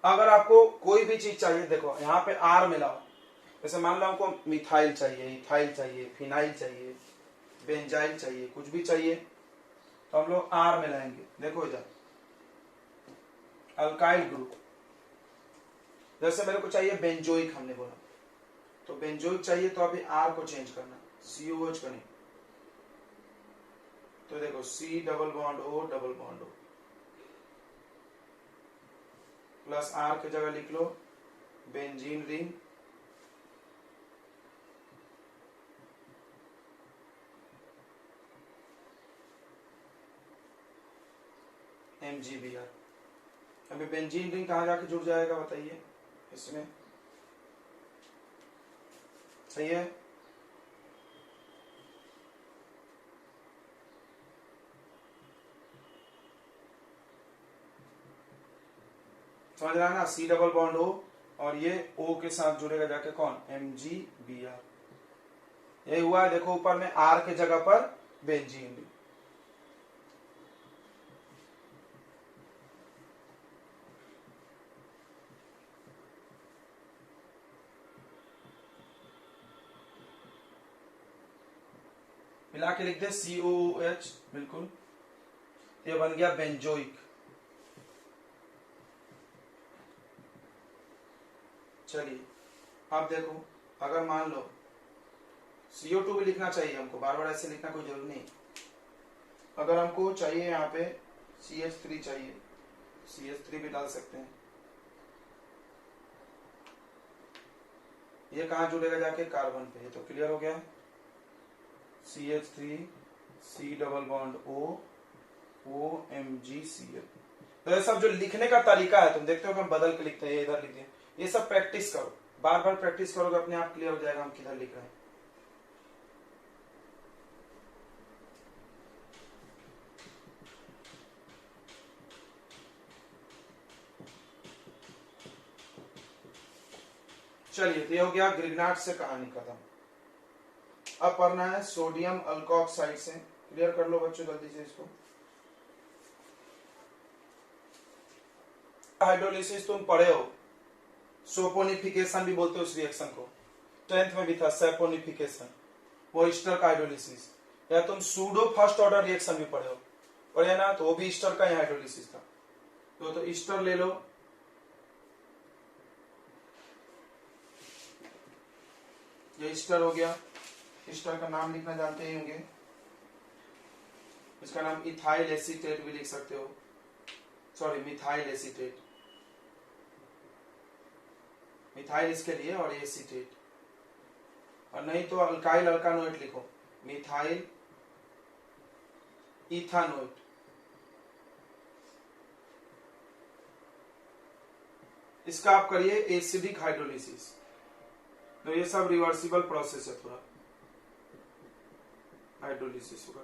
अगर आपको कोई भी चीज चाहिए, देखो यहाँ पे R मिलाओ, जैसे मान लो हमको मिथाइल चाहिए, इथाइल चाहिए, फिनाइल चाहिए, बेंजाइल चाहिए, कुछ भी चाहिए तो हम लोग R मिलाएंगे। देखो इधर अल्काइल ग्रुप, जैसे मेरे को चाहिए बेंजोइक, हमने बोला तो बेंजोइक चाहिए तो अभी R को चेंज करना, COH का नहीं। तो देखो C double bond O plus R की जगह लिख लो बेंजीन रिंग, MgBr। अभी बेंजीन रिंग कहाँ जाके जुड़ जाएगा बताइए? इसमें, सही है? समझ रहा है ना? C डबल बॉन्ड O और ये O के साथ जुड़ेगा जाके कौन? MgBr। यही हुआ है, देखो ऊपर में R के जगह पर बेंजीन रिंग। मिला के लिख दे COOH, बिल्कुल, ये बन गया बेंजोइक। चलिए अब देखो, अगर मान लो CO2 भी लिखना चाहिए हमको, बार बार ऐसे लिखना कोई जरूरी नहीं। अगर हमको चाहिए यहाँ पे CH3 चाहिए, CH3 भी डाल सकते हैं। ये कहाँ जुड़ेगा जाके, कार्बन पे। ये तो क्लियर हो गया। CH3 C double bond O OMgCl। तो ये सब जो लिखने का तरीका है, तुम देखते हो कि हम बदल के लिखते हैं, ये इधर लिख दिए। ये सब प्रैक्टिस करो, बार बार प्रैक्टिस करोगे, अपने आप क्लियर हो जाएगा हम किधर लिख रहे हैं। चलिए, तो ये हो गया ग्रिग्नार्ड से कहानी खत्म। अब पढ़ना है सोडियम अल्कोक्साइड से। क्लियर कर लो बच्चों जल्दी से इसको। हाइड्रोलिसिस तुम पढ़े हो, सोपोनिफिकेशन भी बोलते हो इस रिएक्शन को, 10th में भी था सैपोनिफिकेशन, वो ईस्टर का हाइड्रोलिसिस। या तुम सूडो फर्स्ट ऑर्डर रिएक्शन भी पढ़े हो, पढ़े ना, तो वो भी ईस्टर का ही हाइड्रोलिसिस था। तो ईस्टर ले लो, ये ईस्टर हो गया। ईस्टर का नाम लिखना जानते ही होंगे, इसका नाम इथाइल एसीटेट भी लिख सकते हो, सॉरी मिथाइल एसीटेट, मिथाइल इसके लिए और एसीटेट, और नहीं तो अल्काइल अल्कानोएट लिखो, मिथाइल इथानोएट। इसका आप करिए एसिडिक हाइड्रोलिसिस। तो ये सब रिवर्सिबल प्रोसेस है, थोड़ा हाइड्रोलिसिस होगा।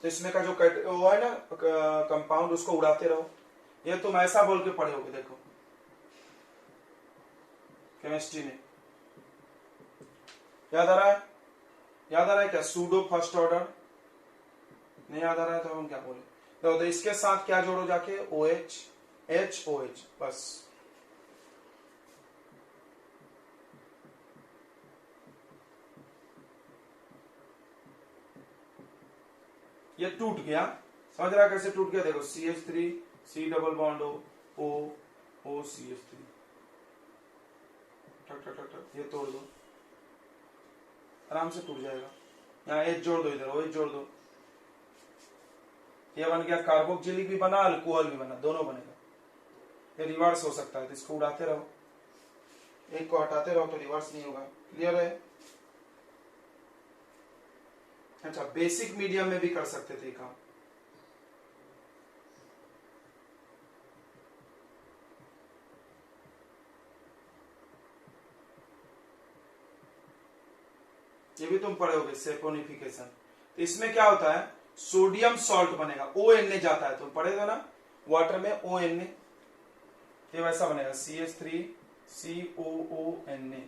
तो इसमें का जो वो है ना कंपाउंड, उसको उड़ाते रहो। ये तुम ऐसा बोल के पढ़े होगे, देखो केमिस्ट्री में। याद आ रहा है, याद आ रहा है क्या, सूडो फर्स्ट ऑर्डर? नहीं याद आ रहा है तो हम क्या बोले। तो इसके साथ क्या जोड़ो जाके, OH HOH, बस। ये टूट गया, समझ रहा कैसे टूट गया, देखो CH3 C double bond O OCH3, टक टक टक टक, ये तोड़ दो, आराम से टूट जाएगा। यहाँ H जोड़ दो, इधर OH जोड़ दो, ये बन गया कार्बोक्जिलिक भी बना, अल्कोहल भी बना, दोनों बनेगा। ये रिवर्स हो सकता है, तो इसको उड़ाते रहो, एक को हटाते रहो तो रिवर्स नहीं होगा। क्लियर है? अच्छा, बेसिक मीडियम में भी कर सकते थे काम। ये भी तुम पढ़ोगे सेपोनिफिकेशन। तो इसमें क्या होता है, सोडियम सॉल्ट बनेगा, ONA जाता है, तुम पढ़े हो ना वाटर में ONA, ये वैसा बनेगा CH3 COONA,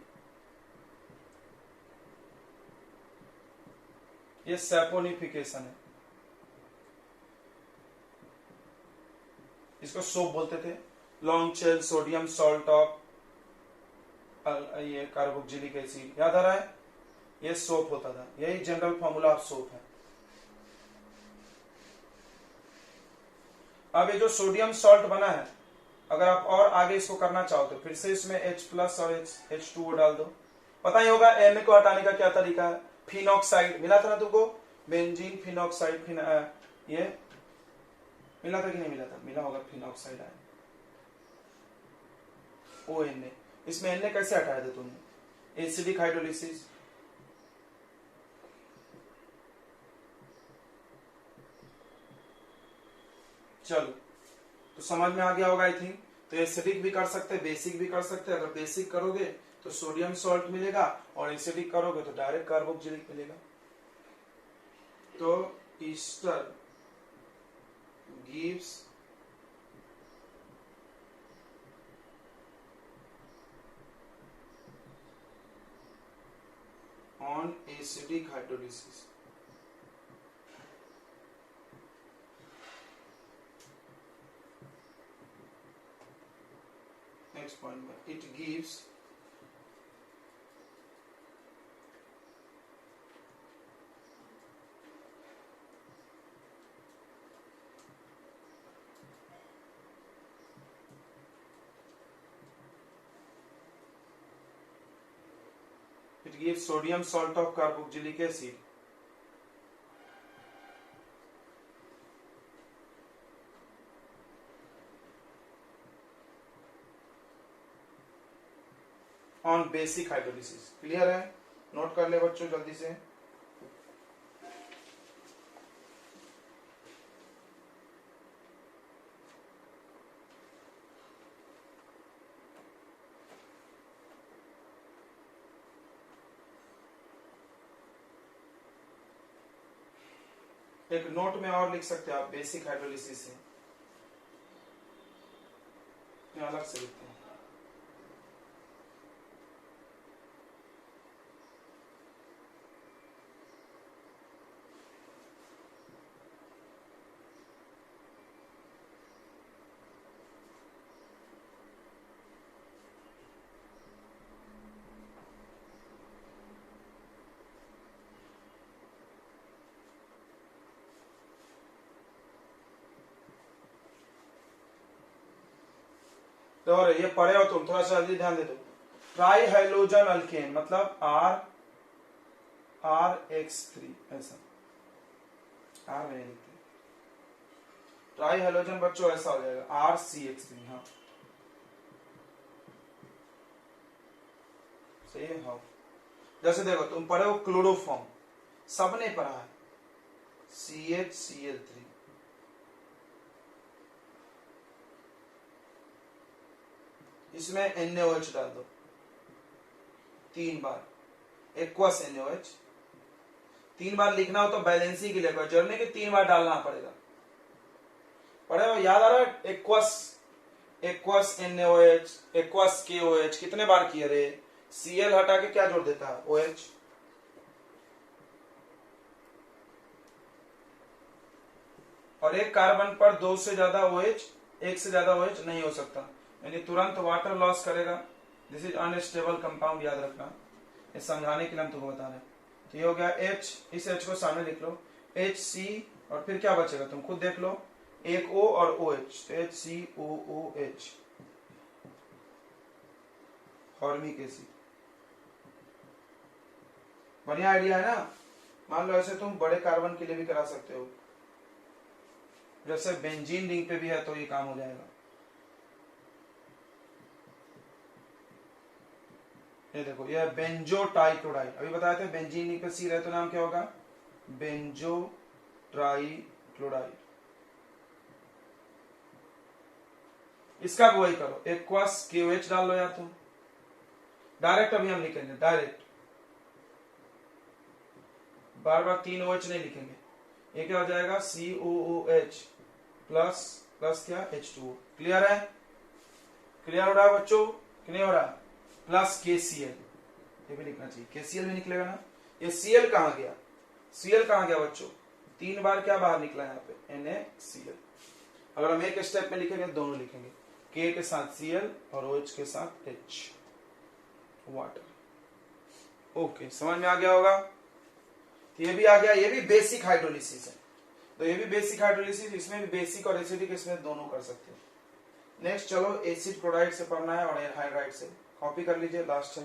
ये सेपोनिफिकेशन है। इसको सोप बोलते थे, long chain sodium salt of ये कार्बोक्जिलिक एसिड। याद आ रहा है, ये सोप होता था, यही जनरल फॉर्मूला ऑफ सोप है। अब ये जो सोडियम सॉल्ट बना है, अगर आप और आगे इसको करना चाहो तो फिर से इसमें H+ और H2O डाल दो। पता ही होगा Na को हटाने का क्या तरीका है, फिनॉक्साइड मिला था ना तुमको, बेंजीन फिनॉक्साइड, ये मिला था कि नहीं मिला था, मिला होगा, फिनॉक्साइड आया, ONA। इसमें Na कैसे हटाया था तुमने, एसिडिक हाइड्रोलिसिस। चलो, तो समझ में आ गया होगा आई थिंक। तो एसिडिक भी कर सकते हैं, बेसिक भी कर सकते हैं। अगर बेसिक करोगे तो सोडियम सॉल्ट मिलेगा, और एसिडिक करोगे तो डायरेक्ट कार्बोक्जिलिक मिलेगा। तो Easter gives on acidic hydrolysis. Next point, it gives gives sodium salt of carboxylic acid. On basic hydrolysis. Clear है? नोट कर ले बच्चों जल्दी से। एक नोट में और लिख सकते हैं आप बेसिक हाइड्रोलिसिस से, अलग से लिखते हैं। तो और ये पढ़े हो तुम, थोड़ा सा जल्दी ध्यान दे दो। ट्राई हाइड्रोजन अल्केन मतलब RX3 ऐसा, R में लिखते हैं। ट्राई हाइड्रोजन बच्चों ऐसा हो जाएगा RCH3। हाँ सही है। हाँ जैसे देखो तुम पढ़े हो क्लोरोफॉर्म, सबने पढ़ा है CHCl3। इसमें NaOH डाल दो 3 बार, एक्वस NaOH। 3 बार लिखना हो तो बैलेंसी के लिए कोई जरूरी नहीं कि 3 बार डालना पड़ेगा। पढ़े हो, याद आ रहा है? एक्वस NaOH, एक्वस KOH कितने बार किए रे? Cl हटा के क्या जोड़ देता है? OH। और एक कार्बन पर 2 से ज्यादा OH, 1 से ज्यादा OH नहीं हो सकता, यानी तुरंत वाटर लॉस करेगा। दिस इज अनस्टेबल कंपाउंड, याद रखना। ये समझाने के लिए हम तुमको बता रहे हैं। तो ये हो गया H, इस H को सामने लिख लो, HC, और फिर क्या बचेगा तुम खुद देख लो, एक O और OH, तो HCOOH, फॉर्मिक एसिड। बढ़िया आइडिया है ना? मान लो ऐसे तुम बड़े कार्बन के लिए भी करा सकते हो, जैसे बेंजीन रिंग पे भी है तो ये काम हो जाएगा। ये देखो, ये बेंजो ट्राइक्लोराइड, अभी बताए थे बेंजीन रिंग पे C रहे तो नाम क्या होगा? Benzo trichloride. इसका वही करो, एक्वस KOH डाल लो यार तुम, डायरेक्ट अभी हम लिखेंगे, डायरेक्ट बार बार 3 OH नहीं लिखेंगे। ये क्या हो जाएगा? COOH प्लस प्लस क्या? H2O। क्लियर है? क्लियर हो रहा है बच्चों कि नहीं हो रहा? प्लस KCl, ये भी लिखना चाहिए, KCl भी निकलेगा ना। ये Cl कहां गया? Cl कहां गया बच्चों? 3 बार क्या बाहर निकला यहाँ पे? NaCl। अगर हम एक स्टेप में लिखेंगे दोनों लिखेंगे, K के साथ Cl और OH के साथ H, वाटर। ओके, समझ में आ गया होगा? तो ये भी आ गया, ये भी बेसिक हाइड्रोलिसिस है। तो ये भी बेसिक हाइड्रोलिसिस, इसमें भी बेसिक और एसिडिक, इसमें दोनों कर सकते हैं। नेक्स्ट चलो एसिड क्लोराइड से पढ़ना है और हाइड्राइड से। कॉपी कर लीजिए, लास्ट है।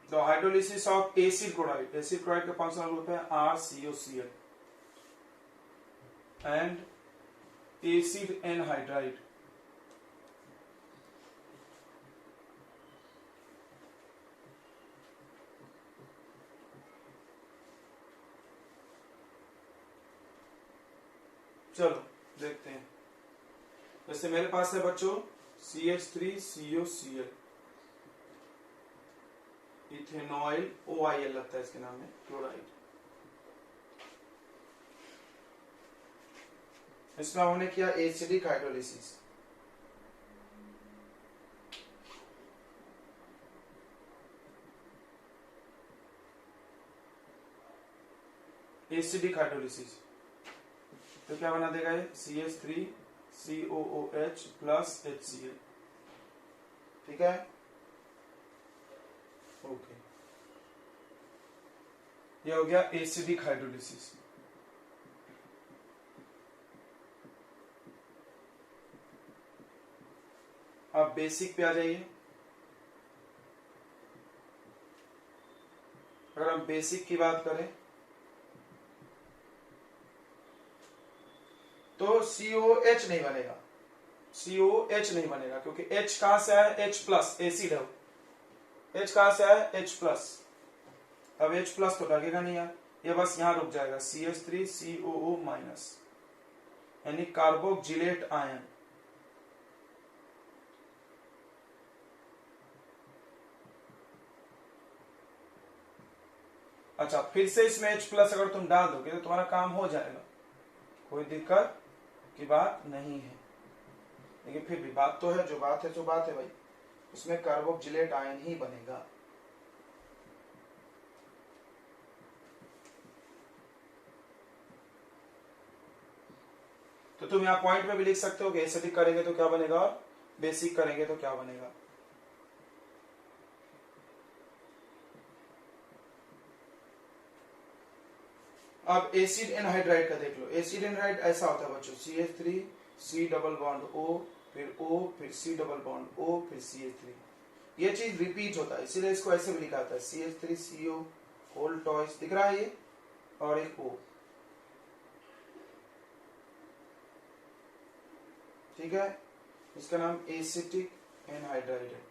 तो hydrolysis of acid chloride, acid chloride का फंक्शनल ग्रुप है RCOCl एंड एसिड एनहाइड्राइड। चलो देखते हैं। वैसे मेरे पास है बच्चों CH3COCl, इथेनॉइल OIL लगता है इसके नाम में, क्लोराइड। इसमें हमने किया एसिडिक हाइड्रोलिसिस। एसिडिक हाइड्रोलिसिस तो क्या बना देगा ये? CH3COOH plus HCl। ठीक है, ओके। ये हो गया एसिडिक हाइड्रोलिसिस। अब बेसिक पे आ जाइए। अगर हम बेसिक की बात करें तो COH नहीं बनेगा, COH नहीं बनेगा क्योंकि H कहां से आया, H प्लस, एसिड है, H कहां से आया, H प्लस। अब H प्लस तो लगेगा नहीं यार, ये बस यहां रुक जाएगा, CH3COO माइनस, यानी कार्बोक्जिलेट आयन। अच्छा, फिर से इसमें H प्लस अगर तुम डाल दोगे तो तुम्हारा काम हो जाएगा, कोई दिक्कत की बात नहीं है। लेकिन फिर भी बात तो है, जो बात है जो बात है भाई, उसमें कार्बोक्जिलेट आयन ही बनेगा। तो तुम यहाँ पॉइंट में भी लिख सकते हो कि एसिडिक करेंगे तो क्या बनेगा और बेसिक करेंगे तो क्या बनेगा। अब एसिड एनहाइड्राइड का देख लो। एसिड एनहाइड्राइड ऐसा होता है बच्चों, CH3 C double bond O, फिर O, फिर C डबल बॉन्ड O, फिर CH3। ये चीज रिपीट होता है, इसीलिए इसको ऐसे भी लिखा था, CH3CO होल टॉइस, दिख रहा है ये, और एक O। ठीक है, इसका नाम एसिटिक एनहाइड्राइड है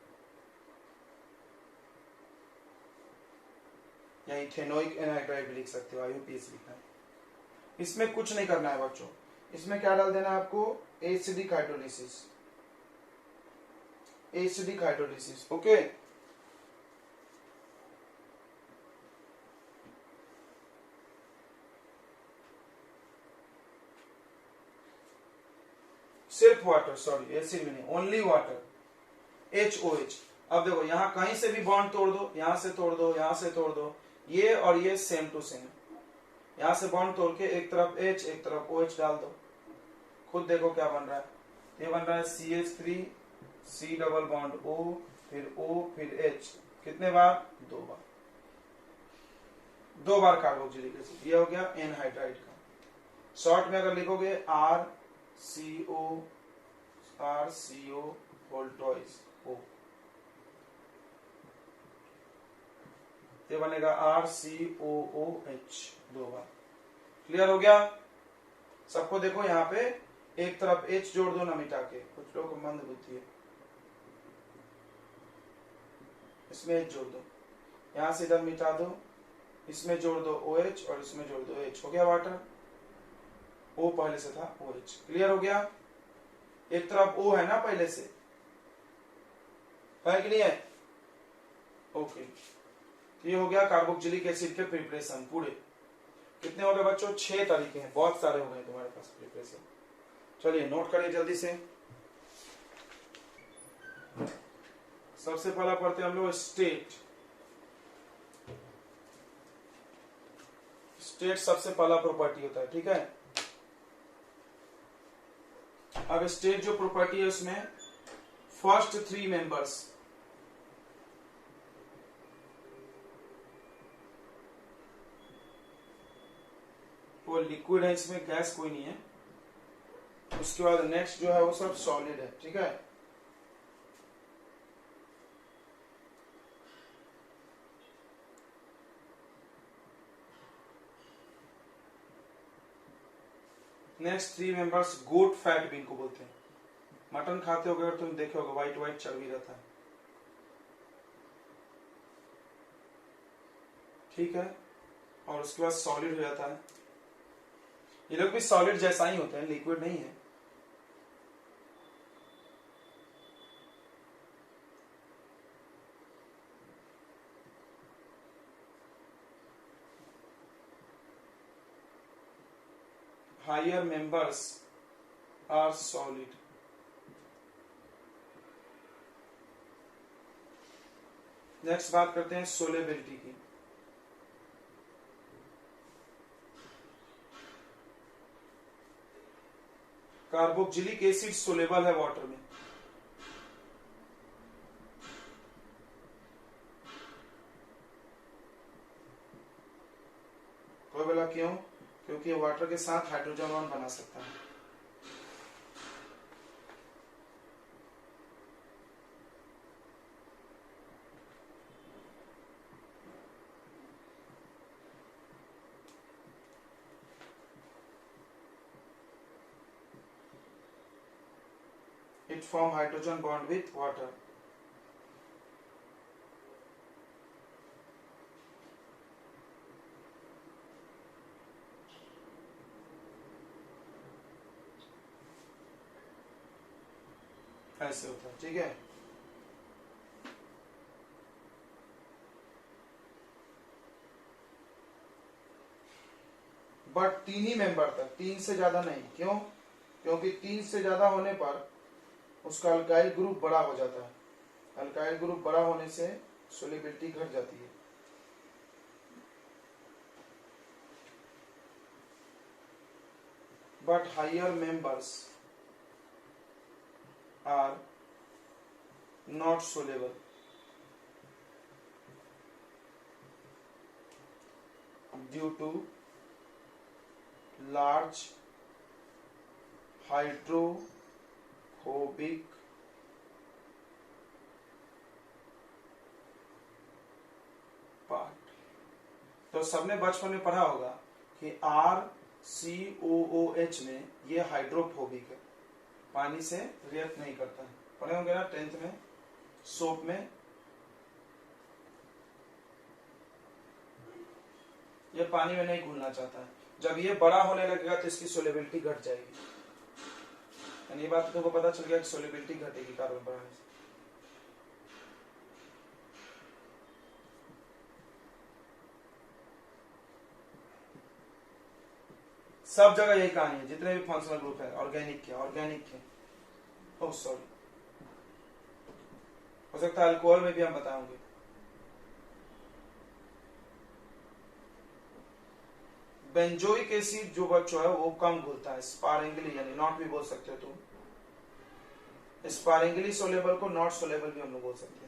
या इथेनोइक एनहाइड्राइड भी लिख सकते हो, IUPAC लिखना है। इसमें कुछ नहीं करना है बच्चों, इसमें क्या डाल देना है आपको, acidic hydrolysis, acidic hydrolysis. Okay, सिर्फ वाटर, सॉरी एसिड भी नहीं, ओनली वाटर, HOH। अब देखो यहां कहीं से भी बॉन्ड तोड़ दो, यहां से तोड़ दो, यहां से तोड़ दो, ये और ये सेम टू सेम, यहां से बॉन्ड तोड़ के एक तरफ H एक तरफ OH डाल दो, खुद देखो क्या बन रहा है। ये बन रहा है CH3 C double bond O, फिर O, फिर H, कितने बार, दो बार कार्बोक्सिलिक एसिड। ये हो गया एनहाइड्राइड का। शॉर्ट में अगर लिखोगे RCO होल टॉइस O, ये बनेगा RCOOH, दो बार। क्लियर हो गया सबको। देखो यहाँ पे एक तरफ H जोड़ दो ना मिटा के, कुछ लोग मंद बुद्धि है, इसमें H जोड़ दो, यहां से इधर मिटा दो, इसमें जोड़ दो OH और इसमें जोड़ दो H, हो गया वाटर। O पहले से था OH। क्लियर हो गया, एक तरफ O है ना पहले से, है कि नहीं है, ओके। तो ये हो गया कार्बोक्सिलिक एसिड के प्रिपरेशन पूरे। कितने हो गए बच्चों, 6 तरीके हैं, बहुत सारे हो गए तुम्हारे पास प्रिपरेशन। चलिए नोट करिए जल्दी से। सबसे पहला पढ़ते हैं हम लोग स्टेट। स्टेट सबसे पहला प्रॉपर्टी होता है, ठीक है। अब स्टेट जो प्रॉपर्टी है उसमें फर्स्ट 3 मेंबर्स, वो लिक्विड है, इसमें गैस कोई नहीं है। उसके बाद नेक्स्ट जो है वो सब सॉलिड है, ठीक है। नेक्स्ट 3 मेंबर्स गोट फैट भी इनको बोलते हैं। मटन खाते हो अगर तुम देखे होगे, व्हाइट व्हाइट चर्बी रहता है, ठीक है। और उसके बाद सॉलिड हो जाता है, ये लोग भी सॉलिड जैसा ही होते हैं, लिक्विड नहीं है। Higher members are solid. Next बात करते हैं सोलेबिलिटी की। कार्बोक्सिलिक एसिड सोलेबल है वाटर में, तो बोला क्यों? क्योंकि ये वाटर के साथ हाइड्रोजन बॉन्ड बना सकता है। It form hydrogen bond with water. ऐसे होता है, ठीक है। बट 3 ही मेंबर तक, 3 से ज्यादा नहीं। क्यों? क्योंकि 3 से ज्यादा होने पर उसका अल्काइल ग्रुप बड़ा हो जाता है। अल्काइल ग्रुप बड़ा होने से सोलिबिलिटी घट जाती है। But higher members are not soluble due to large hydrophobic part. तो सबने बचपन में पढ़ा होगा कि RCOOH में ये हाइड्रोफोबिक है, पानी से रिएक्ट नहीं करता है। पढ़े होंगे ना 10th में सोप में। ये पानी में नहीं घुलना चाहता है। जब ये बड़ा होने लगेगा तो इसकी सोलेबिलिटी घट जाएगी। यानी ये बात तुमको पता चल गया कि सोलेबिलिटी घटेगी कार्बन बढ़ाने से। सब जगह यही कहानी है, जितने भी फंक्शनल ग्रुप है, ऑर्गेनिक के ओह सॉरी, हो सकता है अल्कोहल में भी हम बताएंगे। बेंजोइक एसिड जो बच्चों है वो कम घुलता है, स्पारेंगली, यानी नॉट भी बोल सकते हो तुम। स्पारेंगली सोलेबल को नॉट सोलेबल भी हम लोग बोल सकते हैं।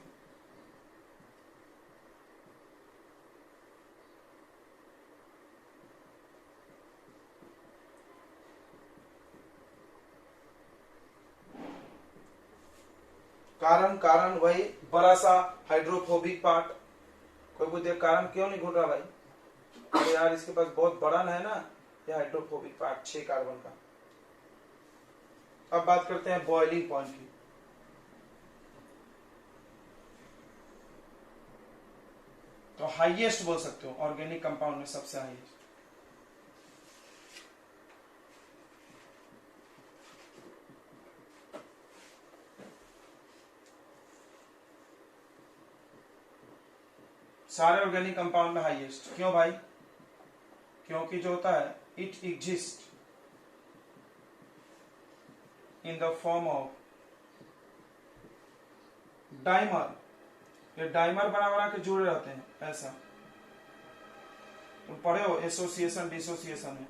कारण वही बड़ा सा हाइड्रोफोबिक पार्ट। कोई पूछे कारण क्यों नहीं घुल रहा भाई? अरे यार इसके पास बहुत बड़ा है ना ये हाइड्रोफोबिक पार्ट 6 कार्बन का। अब बात करते हैं बॉइलिंग पॉइंट की। तो हाईएस्ट बोल सकते हो ऑर्गेनिक कंपाउंड में, सबसे हाईएस्ट। सारे ऑर्गेनिक कंपाउंड में हाईएस्ट। क्यों भाई? क्योंकि जो होता है it exist in the form of dimer. ये डाइमर बना के जुड़े रहते हैं, ऐसा तुम पढ़े हो एसोसिएशन डिसोसिएशन में।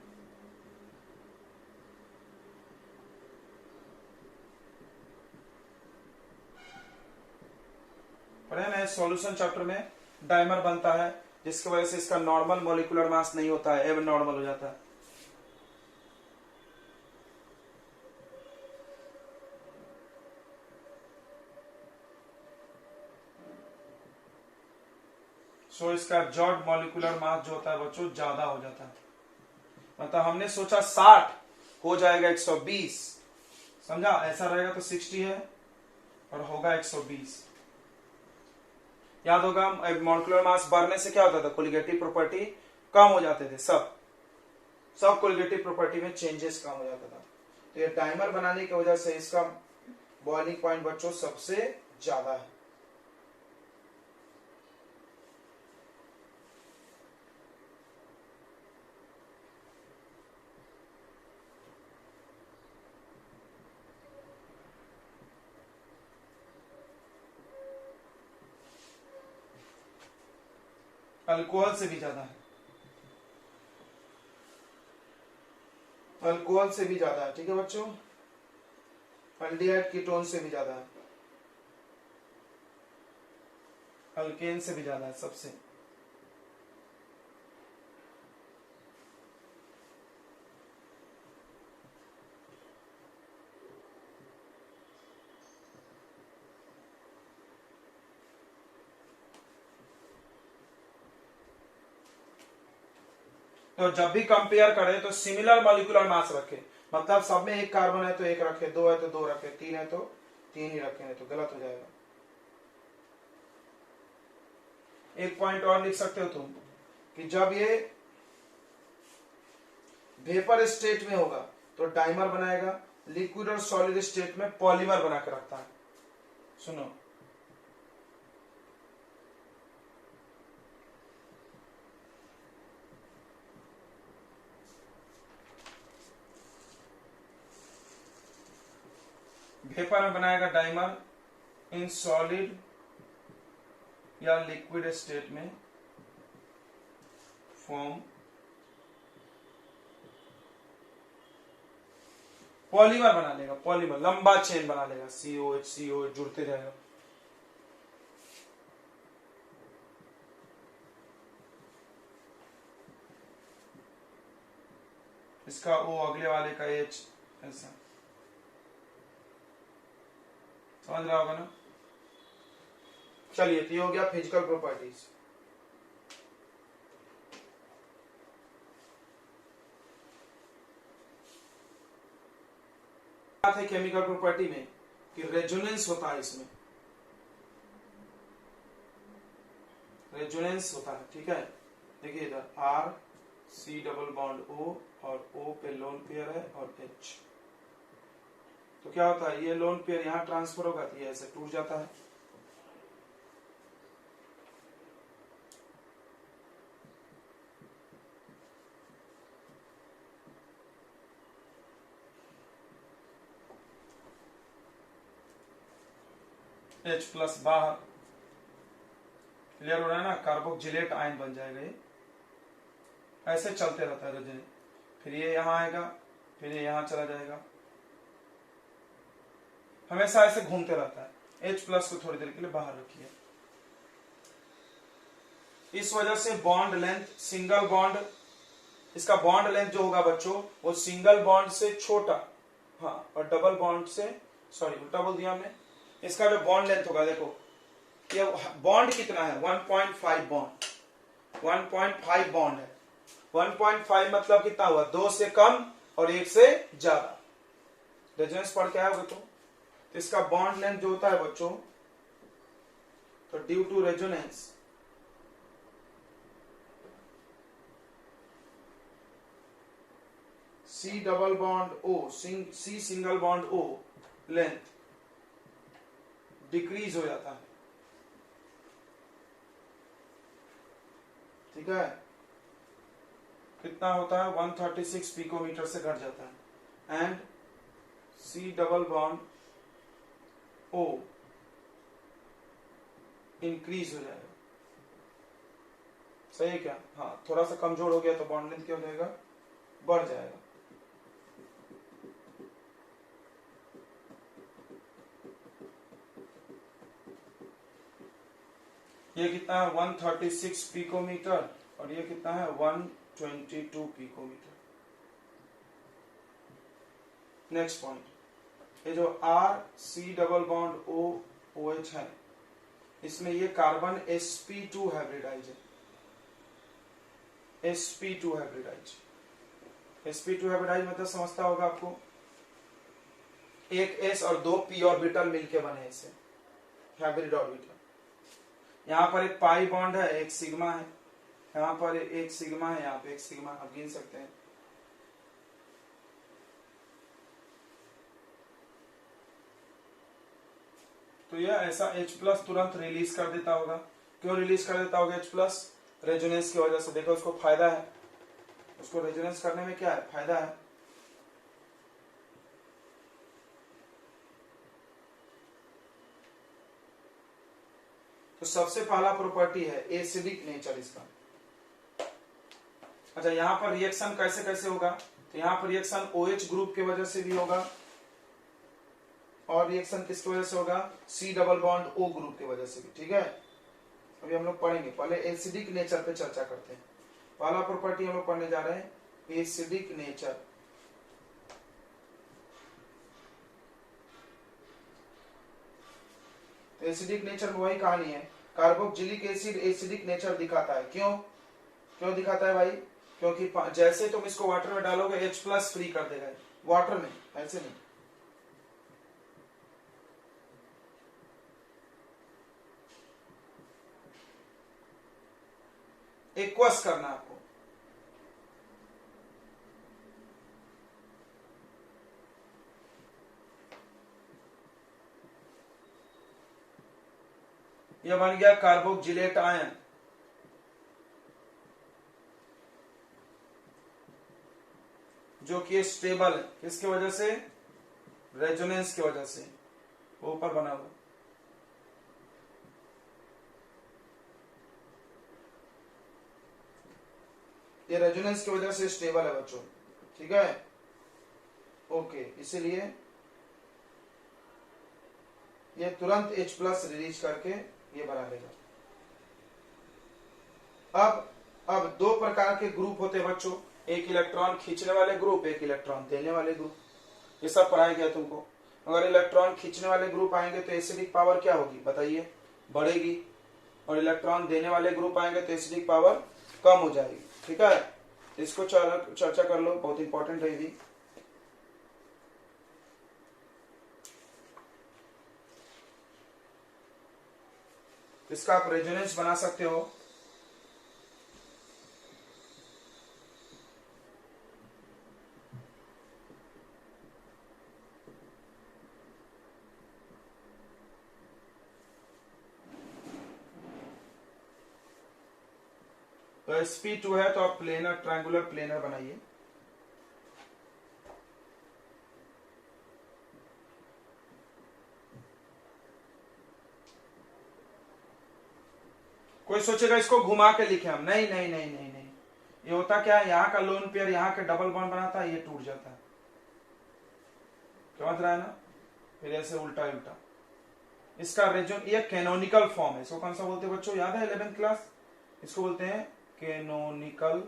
पढ़े ना सॉल्यूशन चैप्टर में, डाइमर बनता है जिसकी वजह से इसका नॉर्मल मॉलिक्यूलर मास नहीं होता है, एब नॉर्मल हो जाता है। सो इसका जॉड मॉलिक्यूलर मास जो होता है बच्चों ज्यादा हो जाता है। मतलब हमने सोचा 60 हो जाएगा 120, समझा? ऐसा रहेगा तो 60 है और होगा 120। याद होगा मॉलिक्यूलर मास बढ़ने से क्या होता था? कोलिगेटिव प्रॉपर्टी कम हो जाते थे। सब कोलिगेटिव प्रॉपर्टी में चेंजेस कम हो जाता था। तो ये टाइमर बनाने की वजह से इसका बॉइलिंग पॉइंट बच्चों सबसे ज्यादा है। अल्कोहल से भी ज्यादा है, अल्कोहल से भी ज्यादा है, ठीक है बच्चों। एल्डिहाइड कीटोन से भी ज्यादा है, अल्केन से भी ज्यादा है सबसे। तो जब भी कंपेयर करें तो सिमिलर मॉलिक्यूलर मास रखे, मतलब सब में एक कार्बन है तो एक रखे, दो है तो दो रखे, तीन है तो तीन ही रखे, नहीं तो गलत हो जाएगा। एक पॉइंट और लिख सकते हो तुम कि जब ये वेपर स्टेट में होगा तो डाइमर बनाएगा, लिक्विड और सॉलिड स्टेट में पॉलीमर बना के रखता है। सुनो, वेपर में बनाएगा डाइमर, इन सॉलिड या लिक्विड स्टेट में फॉर्म पॉलीमर बना लेगा, पॉलीमर लंबा चेन बना लेगा, COH जुड़ते जाएगा। इसका O अगले वाले का H, ऐसा समझ रहा होगा ना। चलिए, तो ये हो गया फिजिकल प्रॉपर्टीज। बात है केमिकल प्रॉपर्टी में कि रेजोनेंस होता है, इसमें रेजोनेंस होता है, ठीक है। देखिए इधर RC डबल बॉन्ड O और O पे लोन पेयर है और H, तो क्या होता है, ये लोन पेयर यहां ट्रांसफर होगा तो ये ऐसे टूट जाता है। H+ बाहर, क्लियर हो रहा है ना, कार्बोक्जिलेट आयन बन जाएगा ये। ऐसे चलते रहता है रेजोनेंस, फिर ये यहां आएगा, फिर ये यहां चला जाएगा, हमेशा ऐसे घूमते रहता है। H+ को थोड़ी देर के लिए बाहर रखिए। इस वजह से बॉन्ड लेंथ, सिंगल बॉन्ड, इसका बॉन्ड लेंथ जो होगा बच्चों वो सिंगल बॉन्ड से छोटा, हाँ, और डबल बॉन्ड से, सॉरी उल्टा बोल दिया हमने, इसका जो बॉन्ड लेंथ होगा, देखो ये बॉन्ड कितना है, 1.5 बॉन्ड, 1.5 बॉन्ड है। 1.5 मतलब कितना हुआ, 2 से कम और 1 से ज्यादा। रेजोनेंस पढ़ के आए हो तो इसका बॉन्ड लेंथ जो होता है बच्चों, तो due to resonance C double bond O, C single bond O length decrease हो जाता है, ठीक है। कितना होता है, 136 पिकोमीटर से घट जाता है। And C double bond O increase हो जाएगा, सही है क्या, हाँ, थोड़ा सा कमजोर हो गया तो बॉन्ड लेंथ क्या हो जाएगा, बढ़ जाएगा। ये कितना है, 136 पिकोमीटर, और ये कितना है, 122 पिकोमीटर। नेक्स्ट पॉइंट, ये जो RC डबल बॉन्ड OH है, इसमें ये कार्बन sp2 हाइब्रिडाइज है, sp2 हाइब्रिडाइज। sp2 हाइब्रिडाइज मतलब समझता होगा आपको, एक S और 2 p ऑर्बिटल मिलके बने इसे हाइब्रिड ऑर्बिटल। यहाँ पर एक पाई बॉन्ड है, एक सिग्मा है, यहाँ पर एक सिग्मा है, यहाँ पे एक सिग्मा, आप गिन सकते हैं। तो यह ऐसा H+ तुरंत रिलीज कर देता होगा। क्यों रिलीज कर देता होगा H+? रेजोनेंस की वजह से। देखो उसको फायदा है, उसको रेजोनेंस करने में क्या है, फायदा है। तो सबसे पहला प्रॉपर्टी है एसिडिक नेचर इसका। अच्छा, यहां पर रिएक्शन कैसे कैसे होगा, तो यहां पर रिएक्शन OH ग्रुप के वजह से भी होगा, और रिएक्शन किसकी वजह से होगा, C double bond O group की वजह से भी, ठीक है। अभी हम लोग पढ़ेंगे, पहले एसिडिक नेचर पे चर्चा करते हैं। पहला प्रॉपर्टी हम लोग पढ़ने जा रहे हैं, एसिडिक नेचर। एसिडिक नेचर में वही कहानी है, कार्बोक्जिलिक एसिड एसिडिक नेचर दिखाता है। क्यों क्यों दिखाता है भाई, क्योंकि जैसे तुम इसको वाटर में डालोगे H प्लस फ्री कर देगा वाटर में, ऐसे नहीं। एक्वस करना आपको। यह बन गया कार्बोक्जिलेट आयन, जो कि स्टेबल है। किसकी वजह से? रेजोनेंस की वजह से। ऊपर बना हुआ ये रेजोनेंस की वजह से स्टेबल है बच्चों, ठीक है। ओके, इसीलिए ये तुरंत H प्लस रिलीज करके ये बना लेगा। अब दो प्रकार के ग्रुप होते हैं बच्चों, एक इलेक्ट्रॉन खींचने वाले ग्रुप, एक इलेक्ट्रॉन देने वाले ग्रुप। ये सब पढ़ाया गया तुमको। अगर इलेक्ट्रॉन खींचने वाले ग्रुप आएंगे तो एसिडिक पावर क्या होगी बताइए? बढ़ेगी। और इलेक्ट्रॉन देने वाले ग्रुप आएंगे तो एसिडिक पावर कम हो जाएगी, ठीक है। इसको चर्चा कर लो, बहुत इंपॉर्टेंट है ये। इसका आप रेजोनेंस बना सकते हो। तो sp2 है तो आप प्लेनर, ट्रायंगुलर प्लेनर बनाइए। कोई सोचेगा इसको घुमा के लिखे हम, नहीं नहीं नहीं नहीं नहीं। ये होता क्या है, यहाँ का लोन पेयर यहाँ के डबल बॉन्ड बनाता है, ये टूट जाता है। समझ रहा है ना? फिर ऐसे उल्टा उल्टा। इसका रेजोन, ये कैनोनिकल फॉर्म है। इसको कौन सा बोलते हैं बच्चों, याद है 11th क्लास? इसको बोलते हैं कैनोनिकल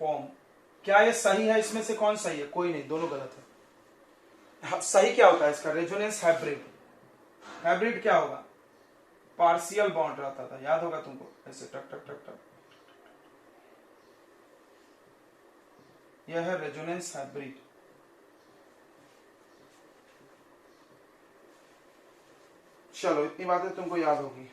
फॉर्म। क्या ये सही है? इसमें से कौन सही है? कोई नहीं, दोनों गलत है। सही क्या होता है इसका? Resonance hybrid. हाइब्रिड क्या होगा? पार्शियल बॉन्ड रहता था, याद होगा तुमको, ऐसे टक टक टक टक। यह है रेजोनेंस हाइब्रिड। चलो, इतनी बातें तुमको याद होगी।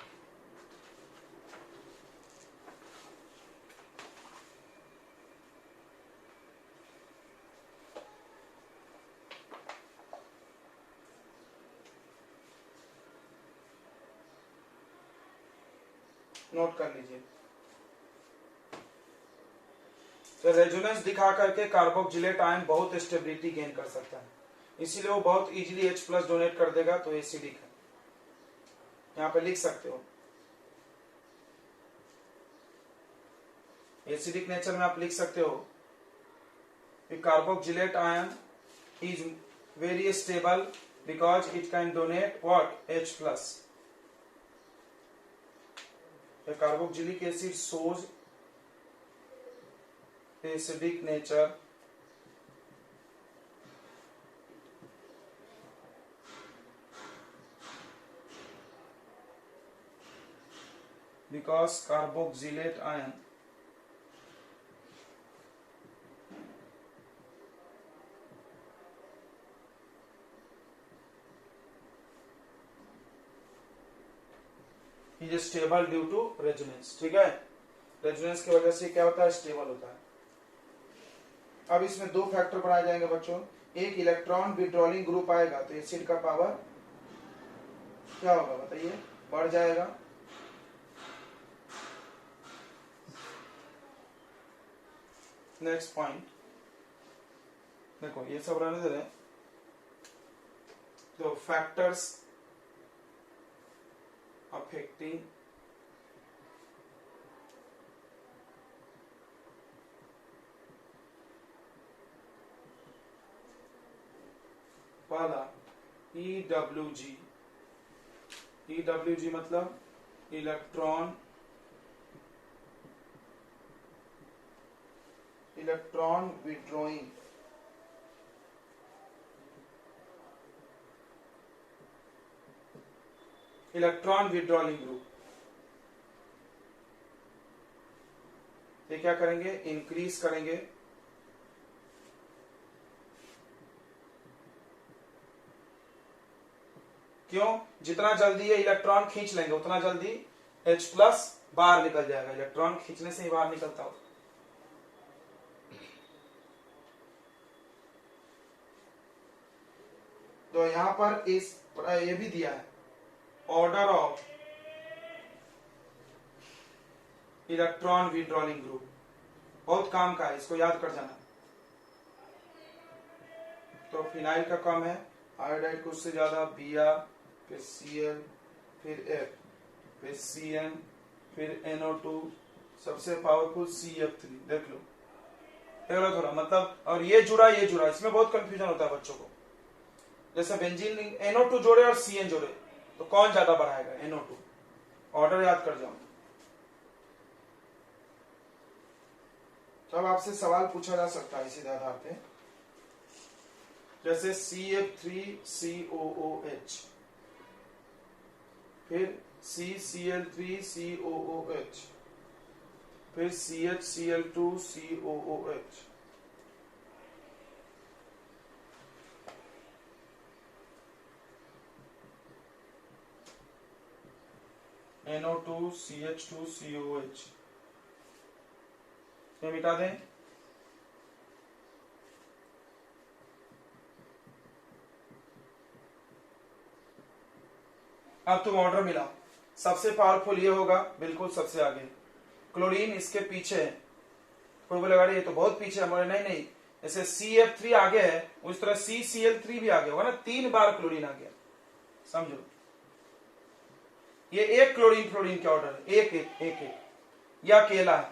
नोट कर लीजिए। तो रेजोनेंस दिखा करके कार्बोक्जिलेट आयन बहुत स्टेबिलिटी गेन कर सकता है, इसीलिए वो बहुत इजीली H प्लस डोनेट कर देगा, तो एसिडिक है। यहाँ पे लिख सकते हो, एसिडिक नेचर में आप लिख सकते हो कि carboxylate ion is very stable because it can donate what? H plus. Carboxylic acid shows acidic nature because carboxylate ion is stable due to resonance, ठीक है। रेजोनेंस की वजह से क्या होता है? स्टेबल होता है। अब इसमें दो फैक्टर बनाए जाएंगे बच्चों। एक इलेक्ट्रॉन विड्रॉलिंग ग्रुप आएगा तो एसिड का पावर क्या होगा बताइए? बढ़ जाएगा। नेक्स्ट पॉइंट देखो, ये सब रहने दे रहे। तो फैक्टर्स अफेक्टिंग पहला EWG। EWG मतलब electron withdrawing. Electron withdrawing group. एक क्या करेंगे, इंक्रीज करेंगे। क्यों, जितना जल्दी ये इलेक्ट्रॉन खींच लेंगे उतना जल्दी H प्लस बाहर निकल जाएगा, इलेक्ट्रॉन खींचने से ही बाहर निकलता हो। तो यहां पर इस ये भी दिया है, order of electron withdrawing group, बहुत काम का है, इसको याद कर जाना। तो फिनाइल का कम है, आयोडाइड को उससे ज्यादा, Br, फिर Cl, फिर F, फिर Cn, फिर NO2, सबसे पावरफुल CF3। देख लो थोड़ा मतलब, और ये जुड़ा, इसमें बहुत कंफ्यूजन होता है बच्चों को। जैसे बेंजीन NO2 जोड़े और Cn जोड़े, तो कौन ज्यादा बढ़ाएगा, NO2। ऑर्डर याद कर जाओ। तब आपसे सवाल पूछा जा सकता है इसी आधार पे, जैसे CF3COOH, फिर CCl3COOH, फिर CHCl2COOH, NO2 CH2COH, ये मिटा दें। अब तुम ऑर्डर मिलाओ, सबसे पावरफुल ये होगा, बिल्कुल सबसे आगे। क्लोरीन इसके पीछे है, कोई बोलेगा ये तो बहुत पीछे है, बोले नहीं, जैसे CF3 आगे है उस तरह CCl3 भी आगे होगा ना, 3 बार क्लोरीन आ गया, समझो। ये एक क्लोरीन फ्लोरीन के ऑर्डर है, एक एक एक एक, या अकेला है।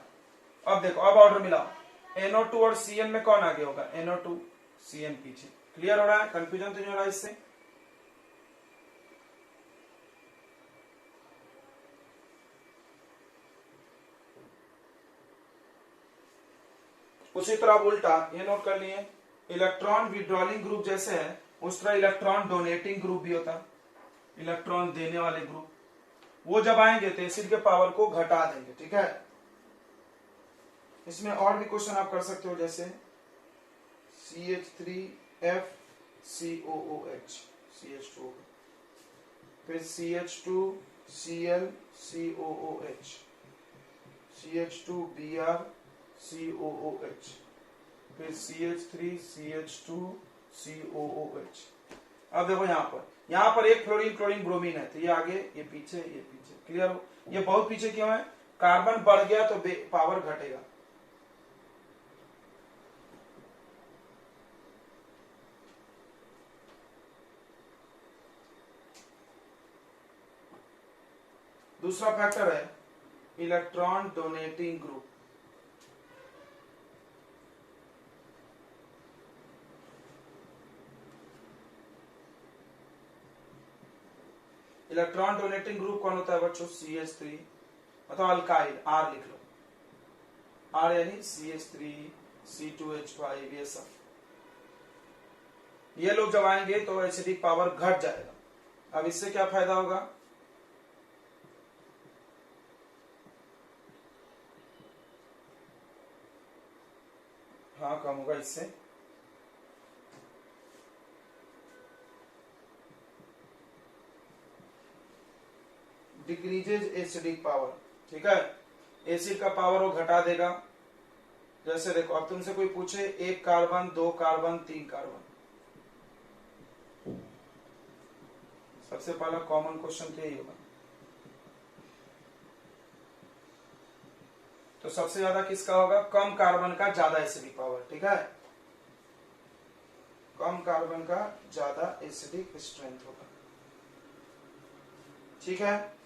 अब देखो, अब ऑर्डर मिलाओ, NO2 और Cn में कौन आगे होगा, NO2, Cn पीछे। क्लियर हो रहा है, कंफ्यूजन तो नहीं हो रहा इससे। उसी तरह उल्टा, ये नोट कर लिए, इलेक्ट्रॉन विड्रॉलिंग ग्रुप जैसे है उस तरह इलेक्ट्रॉन डोनेटिंग ग्रुप भी होता है, इलेक्ट्रॉन देने वाले ग्रुप। वो जब आएंगे तो एसिड के पावर को घटा देंगे, ठीक है। इसमें और भी क्वेश्चन आप कर सकते हो, जैसे CH3FCOOH, CH2, फिर CH2Cl COOH, CH2Br COOH, फिर CH3CH2COOH। अब देखो यहाँ पर एक फ्लोरीन क्लोरीन ब्रोमीन है, तो ये आगे, ये पीछे, ये पीछे। क्लियर हो, ये बहुत पीछे क्यों है, कार्बन बढ़ गया तो पावर घटेगा। दूसरा फैक्टर है electron donating group. Electron donating group कौन होता है बच्चों, CH3, मतलब अल्काइल, R लिख लो, R यानी CH3 C2H5, ये सब। ये लोग जब आएंगे तो एसिडिक पावर घट जाएगा। अब इससे क्या फायदा होगा, हाँ कम होगा इससे। डिक्रीजेज एसिडिक पावर, ठीक है, एसिड का पावर वो घटा देगा। जैसे देखो, अब तुमसे कोई पूछे 1 कार्बन 2 कार्बन 3 कार्बन, सबसे पहला कॉमन क्वेश्चन क्या ही होगा, तो सबसे ज्यादा किसका होगा, कम कार्बन का ज्यादा एसिडिक पावर, ठीक है, कम कार्बन का ज्यादा एसिडिक स्ट्रेंथ होगा, ठीक है।